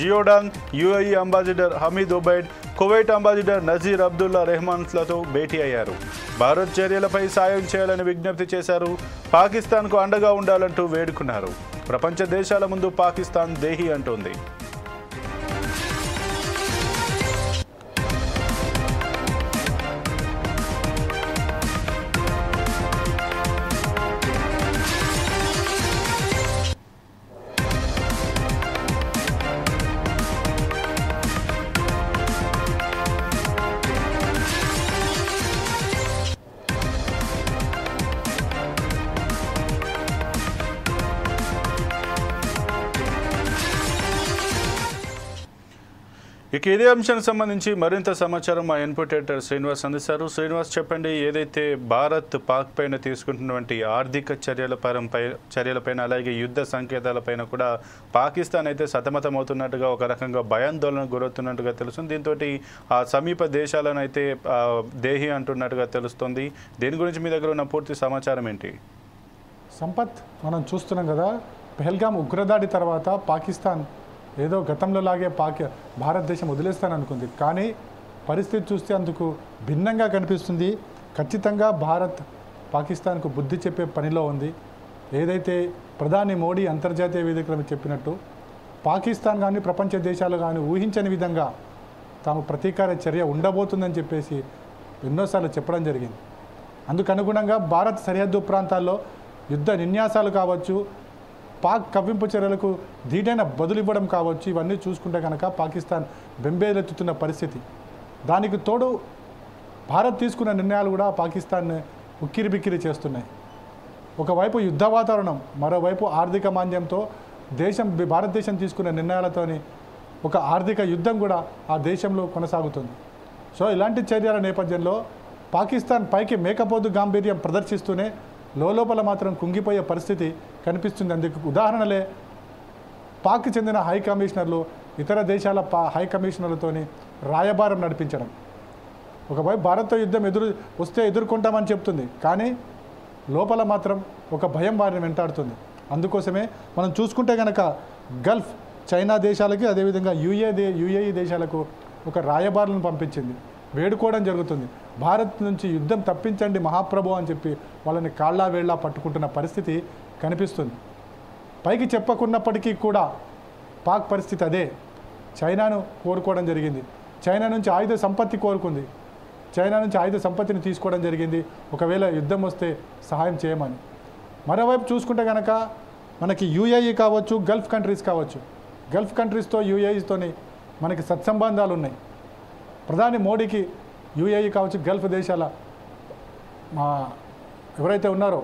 Xiaodong, UAE ambassador Hamid Obaid, Kuwait ambassador Nazir Abdullah రెహమాన్లతో భేటీ అయ్యారు. భారత్ చర్యలపై సాయం చేయాలని విజ్ఞప్తి చేశారు. పాకిస్తాన్కు అండగా ఉండాలంటూ వేడుకున్నారు. ప్రపంచ దేశాల ముందు పాకిస్తాన్ దేహి అంటోంది. ఇక ఇదే అంశానికి సంబంధించి మరింత సమాచారం మా ఇన్పుట్ ఎడిటర్ శ్రీనివాస్ అందిస్తారు. శ్రీనివాస్, చెప్పండి, ఏదైతే భారత్ పాక్ పైన తీసుకుంటున్నటువంటి ఆర్థిక చర్యలపైన అలాగే యుద్ధ సంకేతాలపైన కూడా పాకిస్తాన్ అయితే సతమతమవుతున్నట్టుగా, ఒక రకంగా భయాందోళనకు గురవుతున్నట్టుగా తెలుస్తుంది. దీంతో ఆ సమీప దేశాలను అయితే దేహి అంటున్నట్టుగా తెలుస్తుంది. దీని గురించి మీ దగ్గర ఉన్న పూర్తి సమాచారం ఏంటి? సంపత్, మనం చూస్తున్నాం కదా, పెహల్గాం ఉగ్రదాడి తర్వాత పాకిస్తాన్ ఏదో గతంలో లాగే భారతదేశం వదిలేస్తాననుకుంది. కానీ పరిస్థితి చూస్తే అందుకు భిన్నంగా కనిపిస్తుంది. ఖచ్చితంగా భారత్ పాకిస్తాన్కు బుద్ధి చెప్పే పనిలో ఉంది. ఏదైతే ప్రధాని మోడీ అంతర్జాతీయ వేదికలను చెప్పినట్టు పాకిస్తాన్ కానీ ప్రపంచ దేశాలు కానీ ఊహించని విధంగా తాము ప్రతీకార చర్య ఉండబోతుందని చెప్పేసి ఎన్నోసార్లు చెప్పడం జరిగింది. అందుకు అనుగుణంగా భారత్ సరిహద్దు ప్రాంతాల్లో యుద్ధ విన్యాసాలు కావచ్చు, పాక్ కవ్వింపు చర్యలకు ధీటైన బదులు ఇవ్వడం కావచ్చు, ఇవన్నీ చూసుకుంటే కనుక పాకిస్తాన్ బెంబేలెత్తుతున్న పరిస్థితి. దానికి తోడు భారత్ తీసుకున్న నిర్ణయాలు కూడా పాకిస్తాన్ని ఉక్కిరిబిక్కిరి చేస్తున్నాయి. ఒకవైపు యుద్ధ వాతావరణం, మరోవైపు ఆర్థిక మాంద్యంతో భారతదేశం తీసుకున్న నిర్ణయాలతోని ఒక ఆర్థిక యుద్ధం కూడా ఆ దేశంలో కొనసాగుతుంది. సో ఇలాంటి చర్యల నేపథ్యంలో పాకిస్తాన్ పైకి మేకపోతు గాంభీర్యం ప్రదర్శిస్తూనే లోపల మాత్రం కుంగిపోయే పరిస్థితి కనిపిస్తుంది. అందుకు ఉదాహరణలే పాక్కి చెందిన హై కమిషనర్లు ఇతర దేశాల హై కమిషనర్లతోని రాయబారం నడిపించడం. ఒకవైపు భారత్తో యుద్ధం వస్తే ఎదుర్కొంటామని చెప్తుంది, కానీ లోపల మాత్రం ఒక భయం వారిని వెంటాడుతుంది. అందుకోసమే మనం చూసుకుంటే కనుక గల్ఫ్ చైనా దేశాలకి అదేవిధంగా యుఏఈ దేశాలకు ఒక రాయబారులను పంపించింది, వేడుకోవడం జరుగుతుంది. భారత్ నుంచి యుద్ధం తప్పించండి మహాప్రభు అని చెప్పి వాళ్ళని కాళ్ళా వేళ్ళా పట్టుకుంటున్న పరిస్థితి కనిపిస్తుంది. పైకి చెప్పకున్నప్పటికీ కూడా పాక్ పరిస్థితి అదే. చైనాను కోరుకోవడం జరిగింది, చైనా నుంచి ఆయుధ సంపత్తి కోరుకుంది, చైనా నుంచి ఆయుధ సంపత్తిని తీసుకోవడం జరిగింది ఒకవేళ యుద్ధం వస్తే సహాయం చేయమని. మరోవైపు చూసుకుంటే కనుక మనకి యుఏఈ కావచ్చు, గల్ఫ్ కంట్రీస్ కావచ్చు, గల్ఫ్ కంట్రీస్తో యుఏఈతోని మనకి సత్సంబంధాలు ఉన్నాయి. ప్రధాని మోడీకి యుఏఈ కావచ్చు, గల్ఫ్ దేశాల ఎవరైతే ఉన్నారో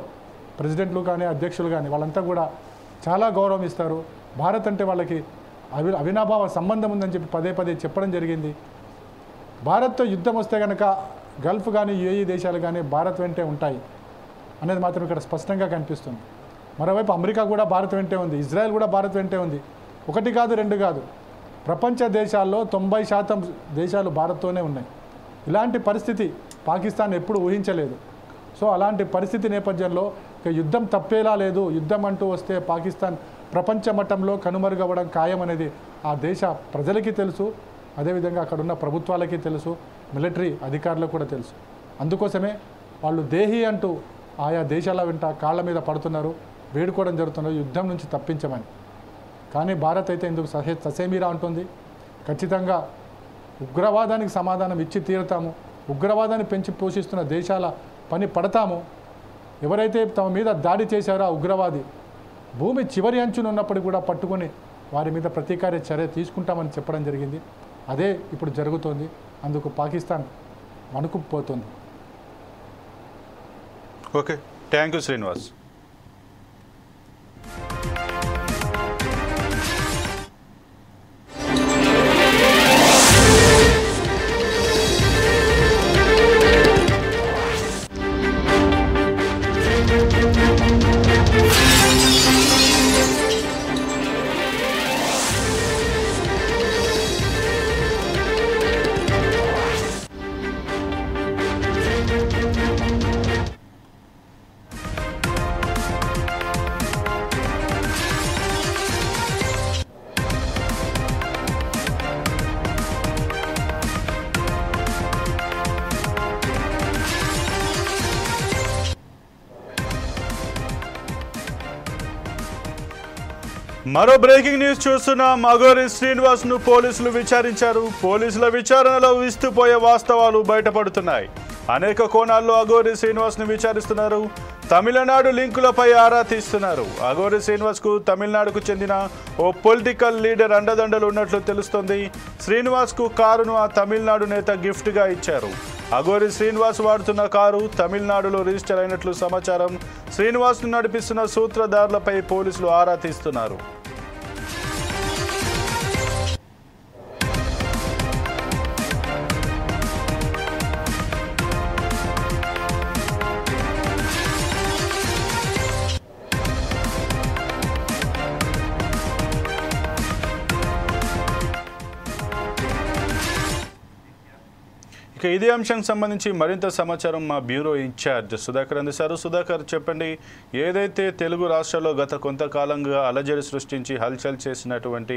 ప్రెసిడెంట్లు కానీ అధ్యక్షులు కానీ వాళ్ళంతా కూడా చాలా గౌరవం ఇస్తారు. భారత్ అంటే వాళ్ళకి అవినాభావ సంబంధం ఉందని చెప్పి పదే పదే చెప్పడం జరిగింది. భారత్తో యుద్ధం వస్తే కనుక గల్ఫ్ కానీ యుఏఈ దేశాలు కానీ భారత్ వెంటే ఉంటాయి అనేది మాత్రం ఇక్కడ స్పష్టంగా కనిపిస్తుంది. మరోవైపు అమెరికా కూడా భారత్ వెంటే ఉంది, ఇజ్రాయెల్ కూడా భారత్ వెంటే ఉంది. ఒకటి కాదు, రెండు కాదు, ప్రపంచ దేశాల్లో 90% దేశాలు భారత్తోనే ఉన్నాయి. ఇలాంటి పరిస్థితి పాకిస్తాన్ ఎప్పుడు ఊహించలేదు. సో అలాంటి పరిస్థితి నేపథ్యంలో యుద్ధం తప్పేలా లేదు, యుద్ధం అంటూ వస్తే పాకిస్తాన్ ప్రపంచ మట్టంలో కనుమరుగవ్వడం ఖాయం అనేది ఆ దేశ ప్రజలకి తెలుసు, అదేవిధంగా అక్కడున్న ప్రభుత్వాలకి తెలుసు, మిలిటరీ అధికారులకు కూడా తెలుసు. అందుకోసమే వాళ్ళు దేహి అంటూ ఆయా దేశాల వెంట కాళ్ళ మీద పడుతున్నారు, వేడుకోవడం జరుగుతున్నారు యుద్ధం నుంచి తప్పించమని. కానీ భారత్ అయితే ఇందుకు ససేమీరా అంటుంది. ఖచ్చితంగా ఉగ్రవాదానికి సమాధానం ఇచ్చి తీరుతాము, ఉగ్రవాదాన్ని పెంచి పోషిస్తున్న దేశాల పని పడతాము. ఎవరైతే తమ మీద దాడి చేశారో ఆ ఉగ్రవాది భూమి చివరి అంచున ఉన్నప్పటికీ కూడా పట్టుకొని వారి మీద ప్రతీకార చర్య తీసుకుంటామని చెప్పడం జరిగింది. అదే ఇప్పుడు జరుగుతోంది. అందుకు పాకిస్తాన్ వణుకుపోతుంది. Okay, thank you Srinivas. మరో బ్రేకింగ్ న్యూస్ చూస్తున్నాం. అఘోరి శ్రీనివాస్ ను పోలీసులు విచారించారు. పోలీసుల విచారణలో విస్తుపోయే వాస్తవాలు బయటపడుతున్నాయి. అనేక కోణాల్లో అఘోరి శ్రీనివాస్ ను విచారిస్తున్నారు. తమిళనాడు లింకులపై ఆరా తీస్తున్నారు. అఘోరి శ్రీనివాస్ కు తమిళనాడుకు చెందిన ఓ పొలిటికల్ లీడర్ అండదండలు ఉన్నట్లు తెలుస్తోంది. శ్రీనివాస్ కు కారును ఆ తమిళనాడు నేత గిఫ్ట్ గా ఇచ్చారు. అఘోరి శ్రీనివాస్ వాడుతున్న కారు తమిళనాడులో రిజిస్టర్ అయినట్లు సమాచారం. శ్రీనివాస్ ను నడిపిస్తున్న సూత్రధారులపై పోలీసులు ఆరా తీస్తున్నారు. ఇదే అంశానికి సంబంధించి మరింత సమాచారం మా బ్యూరో ఇన్ఛార్జ్ సుధాకర్ అందిస్తారు. సుధాకర్, చెప్పండి, ఏదైతే తెలుగు రాష్ట్రాల్లో గత కొంతకాలంగా అలజడి సృష్టించి హల్చల్ చేసినటువంటి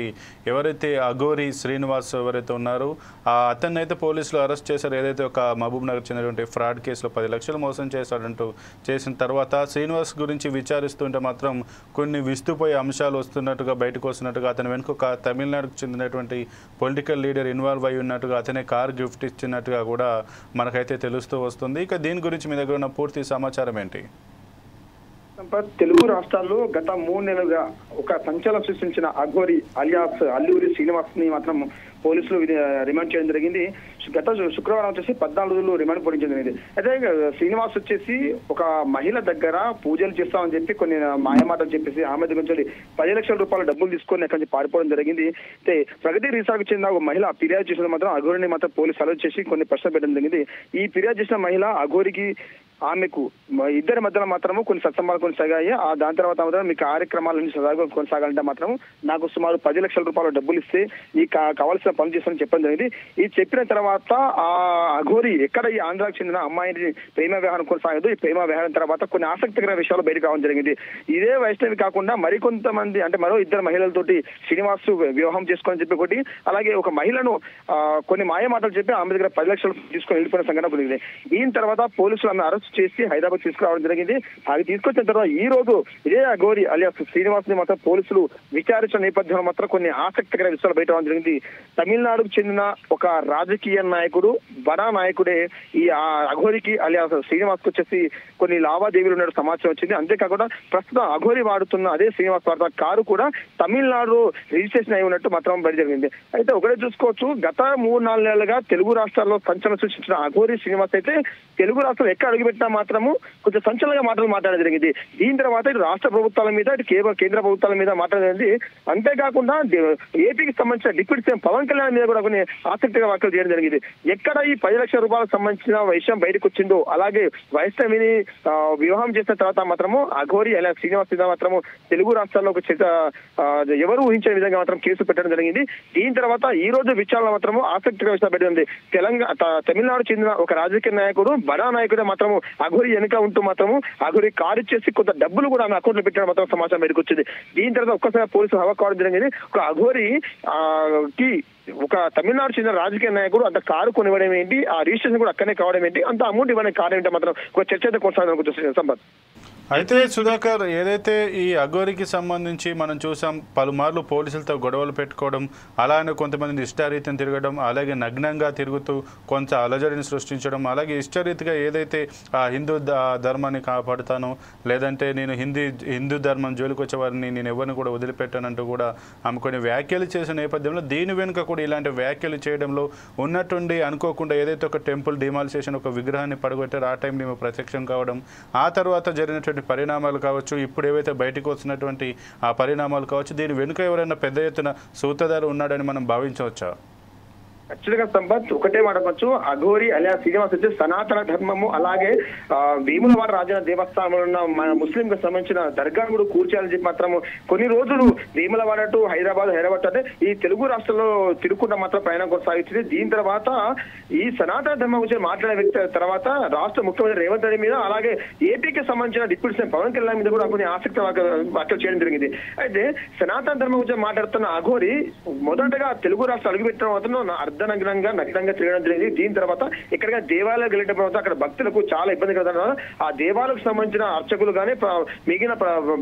ఎవరైతే అఘోరి శ్రీనివాస్ ఎవరైతే ఉన్నారో అతన్ని అయితే పోలీసులు అరెస్ట్ చేశారు. ఏదైతే ఒక మహబూబ్ నగర్ చెందినటువంటి ఫ్రాడ్ కేసులో 10 లక్షలు మోసం చేశాడంటూ చేసిన తర్వాత శ్రీనివాస్ గురించి విచారిస్తుంటే మాత్రం కొన్ని విస్తుపోయే అంశాలు వస్తున్నట్టుగా బయటకు వస్తున్నట్టుగా, అతని వెనుక ఒక తమిళనాడుకు చెందినటువంటి పొలిటికల్ లీడర్ ఇన్వాల్వ్ అయి ఉన్నట్టుగా, అతనే కార్ గిఫ్ట్ ఇచ్చినట్టుగా కూడా మనకైతే తెలుస్తూ వస్తుంది. ఇక దీని గురించి మీ దగ్గర ఉన్న పూర్తి సమాచారం ఏంటి? తెలుగు రాష్ట్రాల్లో గత 3 నెలలుగా ఒక సంచలనం సృష్టించిన అఘోరి అలియాస్ అల్లూరి శ్రీనివాస్ ని మాత్రం పోలీసులు రిమాండ్ చేయడం జరిగింది. గత శుక్రవారం వచ్చేసి 14 రోజులు రిమాండ్ పొడిగించడం జరిగింది. అయితే శ్రీనివాస్ వచ్చేసి ఒక మహిళ దగ్గర పూజలు చేస్తామని చెప్పి కొన్ని మాయమాటలు చెప్పేసి ఆమె దగ్గర నుంచి 10 లక్షల రూపాయల డబ్బులు తీసుకొని అక్కడి నుంచి పారిపోవడం జరిగింది. అయితే ప్రగతి రిసార్ట్కి చెందిన ఒక మహిళ ఫిర్యాదు చేసిన మాత్రం అఘోరిని మాత్రం పోలీసు అరెస్ట్ చేసి కొన్ని ప్రశ్నలు పెట్టడం జరిగింది. ఈ ఫిర్యాదు చేసిన మహిళ అఘోరికి ఆమెకు ఇద్దరి మధ్యలో మాత్రము కొన్ని సత్సంబాలు కొనసాగాయి. దాని తర్వాత మాత్రం మీ కార్యక్రమాల నుంచి సజావుగా కొనసాగాలంటే మాత్రం నాకు సుమారు 10 లక్షల రూపాయలు డబ్బులు ఇస్తే ఈ కావాల్సిన పనులు చేస్తానని చెప్పడం జరిగింది. ఇది చెప్పిన తర్వాత ఆ అఘోరి ఎక్కడ ఈ ఆంధ్రాకు చెందిన అమ్మాయిని ప్రేమ వ్యవహారం కొనసాగదు. ఈ ప్రేమ వ్యవహారం తర్వాత కొన్ని ఆసక్తికర విషయాలు బయటకు రావడం జరిగింది. ఇదే వైష్ణవి కాకుండా మరికొంతమంది అంటే మరో 2 మహిళలతోటి శ్రీనివాస్ వివాహం చేసుకొని చెప్పి ఒకటి, అలాగే ఒక మహిళను కొన్ని మాయ మాటలు చెప్పి ఆమె దగ్గర 10 లక్షలు తీసుకొని వెళ్ళిపోయిన సంఘటన జరిగింది. దీని తర్వాత పోలీసులు ఆమె అరెస్ట్ చేసి హైదరాబాద్ తీసుకురావడం జరిగింది. అది తీసుకొచ్చిన తర్వాత ఈ రోజు ఇదే అఘోరి అలియాస్ శ్రీనివాస్ ని మాత్రం పోలీసులు విచారించిన నేపథ్యంలో మాత్రం కొన్ని ఆసక్తికర విషయాలు బయట రావడం జరిగింది. తమిళనాడుకు చెందిన ఒక రాజకీయ నాయకుడు, బడా నాయకుడే ఈ అఘోరికి అలియాస్ శ్రీనివాస్ కు వచ్చేసి కొన్ని లావాదేవీలు ఉన్నట్టు సమాచారం వచ్చింది. అంతేకాకుండా ప్రస్తుతం అఘోరి వాడుతున్న అదే శ్రీనివాస్ వాడుతున్న కారు కూడా తమిళనాడు రిజిస్ట్రేషన్ అయి ఉన్నట్టు మాత్రం బయట జరిగింది. అయితే ఒకటే చూసుకోవచ్చు, గత 3-4 నెలలుగా తెలుగు రాష్ట్రాల్లో సంచలనం సృష్టించిన అఘోరి శ్రీనివాస్ అయితే తెలుగు రాష్ట్రాలు ఎక్కడ అడుగుపెట్టినా మాత్రము కొంచెం సంచలనంగా మాటలు మాట్లాడడం జరిగింది. దీని తర్వాత ఇటు రాష్ట్ర ప్రభుత్వాల మీద ఇటు కేంద్ర ప్రభుత్వాల మీద మాట్లాడేది. అంతేకాకుండా ఏపీకి సంబంధించిన డిప్యూటీ సీఎం పవన్ కళ్యాణ్ మీద కూడా కొన్ని ఆసక్తిగా వ్యాఖ్యలు చేయడం జరిగింది. ఎక్కడ ఈ 10 లక్షల రూపాయలకు సంబంధించిన విషయం బయటకు వచ్చిందో, అలాగే వైష్ణవిని వివాహం చేసిన తర్వాత మాత్రము అఘోరి అలా శ్రీనివాస్ మీద మాత్రము తెలుగు రాష్ట్రాల్లో ఒక ఎవరు ఊహించే విధంగా మాత్రం కేసు పెట్టడం జరిగింది. దీని తర్వాత ఈ రోజు విచారణ మాత్రము ఆసక్తిగా విషయం పెట్టింది. తమిళనాడు చెందిన ఒక రాజకీయ నాయకుడు, బడా నాయకుడే మాత్రము అఘోరి వెనుక ఉంటూ మాత్రము అఘోరి కారు ఇచ్చేసి కొంత డబ్బులు కూడా ఆమె అకౌంట్ లో పెట్టడం మాత్రం సమాచారం బయటకు వచ్చింది. దీని తర్వాత ఒక్కసారి పోలీసులు హవా కావడం జరిగింది. ఒక అఘోరి కి ఒక తమిళనాడు చెందిన రాజకీయ నాయకుడు అంత కారు కొనివ్వడం ఏంటి, ఆ రిజిస్ట్రేషన్ కూడా అక్కడనే కావడం ఏంటి, అంత అమౌంట్ ఇవ్వడానికి కారణం ఏంటి మాత్రం ఒక చర్చ అయితే కొనసాగుతుంది సంపత్. అయితే సుధాకర్, ఏదైతే ఈ అఘోరికి సంబంధించి మనం చూసాం పలుమార్లు పోలీసులతో గొడవలు పెట్టుకోవడం, అలానే కొంతమంది ఇష్టారీతిని తిరగడం, అలాగే నగ్నంగా తిరుగుతూ కొంత అలజడిని సృష్టించడం, అలాగే ఇష్టరీతిగా ఏదైతే ఆ హిందూ ధర్మాన్ని కాపాడుతానో, లేదంటే నేను హిందూ ధర్మం జోలికి వచ్చే వారిని నేను ఎవరిని కూడా వదిలిపెట్టానంటూ కూడా ఆమె కొన్ని వ్యాఖ్యలు చేసిన నేపథ్యంలో దీని వెనుక కూడా ఇలాంటి వ్యాఖ్యలు చేయడంలో ఉన్నట్టుండి అనుకోకుండా ఏదైతే ఒక టెంపుల్ డిమాలిషేషన్, ఒక విగ్రహాన్ని పడగొట్టారో ఆ టైంలో మేము ప్రత్యక్షం కావడం, ఆ తర్వాత జరిగినటువంటి పరిణామాలు కావచ్చు, ఇప్పుడు ఏవైతే బయటకు వస్తున్నటువంటి ఆ పరిణామాలు కావచ్చు, దీని వెనుక ఎవరైనా పెద్ద ఎత్తున సూత్రధారి ఉన్నాడని మనం భావించవచ్చా? ఖచ్చితంగా సంపత్ ఒకటే మాట్లాడవచ్చు, అఘోరి అలియా శ్రీనివాస్ వచ్చి సనాతన ధర్మము అలాగే వేములవాడ రాజన్న దేవస్థానంలో ఉన్న మన ముస్లిం కు సంబంధించిన దర్గాను కూడా కూర్చాలని చెప్పి మాత్రము కొన్ని రోజులు వేములవాడ టు హైదరాబాద్ అంటే ఈ తెలుగు రాష్ట్రంలో తిరుగుకుండా మాత్రం ప్రయాణం కొనసాగించింది. దీని తర్వాత ఈ సనాతన ధర్మం గురించి మాట్లాడే వ్యక్తి తర్వాత రాష్ట్ర ముఖ్యమంత్రి రేవంత్ రెడ్డి మీద, అలాగే ఏపీకి సంబంధించిన డిప్యూటీ సీఎం పవన్ కళ్యాణ్ మీద కూడా కొన్ని ఆసక్తి వ్యాఖ్యలు చేయడం జరిగింది. అయితే సనాతన ధర్మం గురించి మాట్లాడుతున్న అఘోరి మొదటగా తెలుగు రాష్ట్రం అడుగుపెట్టడం మాత్రం నగ్నంగా తిరగడం జరిగింది. దీని తర్వాత ఎక్కడిగా దేవాలయాలకు వెళ్ళడం తర్వాత అక్కడ భక్తులకు చాలా ఇబ్బంది కలుగుతున్నారు. ఆ దేవాలయాలకు సంబంధించిన అర్చకులు కానీ మిగిలిన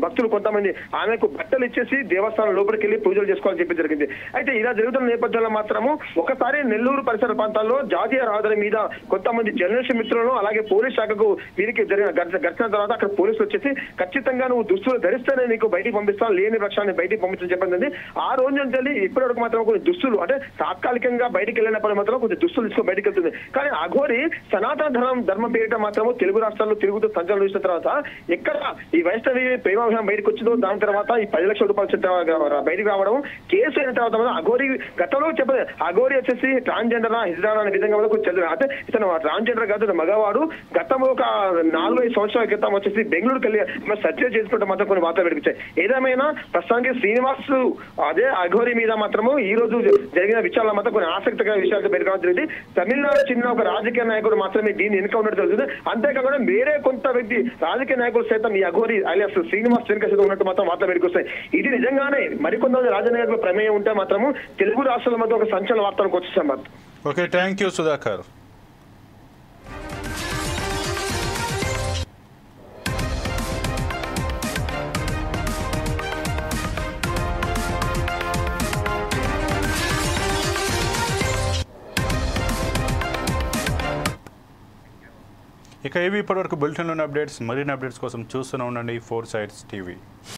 భక్తులు కొంతమంది ఆమెకు బట్టలు ఇచ్చేసి దేవస్థానం లోపలికి వెళ్ళి పూజలు చేసుకోవాలని చెప్పి జరిగింది. అయితే ఇలా జరుగుతున్న నేపథ్యంలో మాత్రము ఒకసారి నెల్లూరు పరిసర ప్రాంతాల్లో జాతీయ రహదారి మీద కొంతమంది జర్నలిస్ట్ మిత్రులను అలాగే పోలీస్ శాఖకు వీరికి జరిగిన ఘర్షణ తర్వాత అక్కడ పోలీసులు వచ్చేసి ఖచ్చితంగా నువ్వు దుస్తులు ధరిస్తేనే నీకు బయటికి పంపిస్తాను, లేని పక్షాన్ని బయటికి పంపించని చెప్పండి. ఆ రోజు నుంచి ఇప్పటి వరకు మాత్రం కొన్ని దుస్తులు అంటే తాత్కాలికంగా బయటికి వెళ్ళినప్పుడు మాత్రం కొంచెం దుస్తులు తీసుకొని బయటకు వెళ్తుంది. కానీ అఘోరి సనాతన ధర్మం పేరిట మాత్రము తెలుగు రాష్ట్రాల్లో తిరుగుతూ సంచలనం చూసిన తర్వాత ఎక్కడ ఈ వైష్ణవి ప్రేమ విషయం బయటకు వచ్చిందో దాని తర్వాత ఈ 10 లక్షల రూపాయలు బయటకు రావడం, కేసు అయిన తర్వాత అఘోరి గతంలో చెప్పదు అఘోరి వచ్చేసి ట్రాన్స్జెండర్ హిజ్రాన్ అనే విధంగా అంటే ఇతను ట్రాన్స్జెండర్ కాదు, మగవాడు. గతంలో ఒక 4-5 సంవత్సరాల క్రితం వచ్చేసి బెంగళూరుకి వెళ్ళి సర్జరీ చేసుకుంటే మాత్రం కొన్ని వార్తలు వెలిగించాయి. ఏదేమైనా ప్రస్తుతానికి శ్రీనివాస్ అదే అఘోరి మీద మాత్రము ఈ రోజు జరిగిన విషయాల్లో మాత్రం కొన్ని ఆసక్తికర విషయాలు బయటకు రావడం జరిగింది. తమిళనాడు చెందిన ఒక రాజకీయ నాయకుడు మాత్రమే దీన్ని వెనుక ఉన్నట్టు తెలుస్తుంది. అంతేకాకుండా వేరే కొంత వ్యక్తి రాజకీయ నాయకులు సైతం ఈ అఘోరి అలియాస్ శ్రీనివాస్ వెనుక సైతం ఉన్నట్టు మాత్రం వార్త బయటకు వస్తాయి. ఇది నిజంగానే మరికొంతమంది రాజకీయ నాయకుల ప్రమేయం ఉంటే మాత్రము తెలుగు రాష్ట్రాల మధ్య ఒక సంచలన వార్తలకు వచ్చేసాం. Okay, thank you Sudhakar. ఇక ఇవి ఇప్పటివరకు బులెటిన్లోని అప్డేట్స్. మరిన్ని అప్డేట్స్ కోసం చూస్తూనే ఉండండి 4 Sides TV.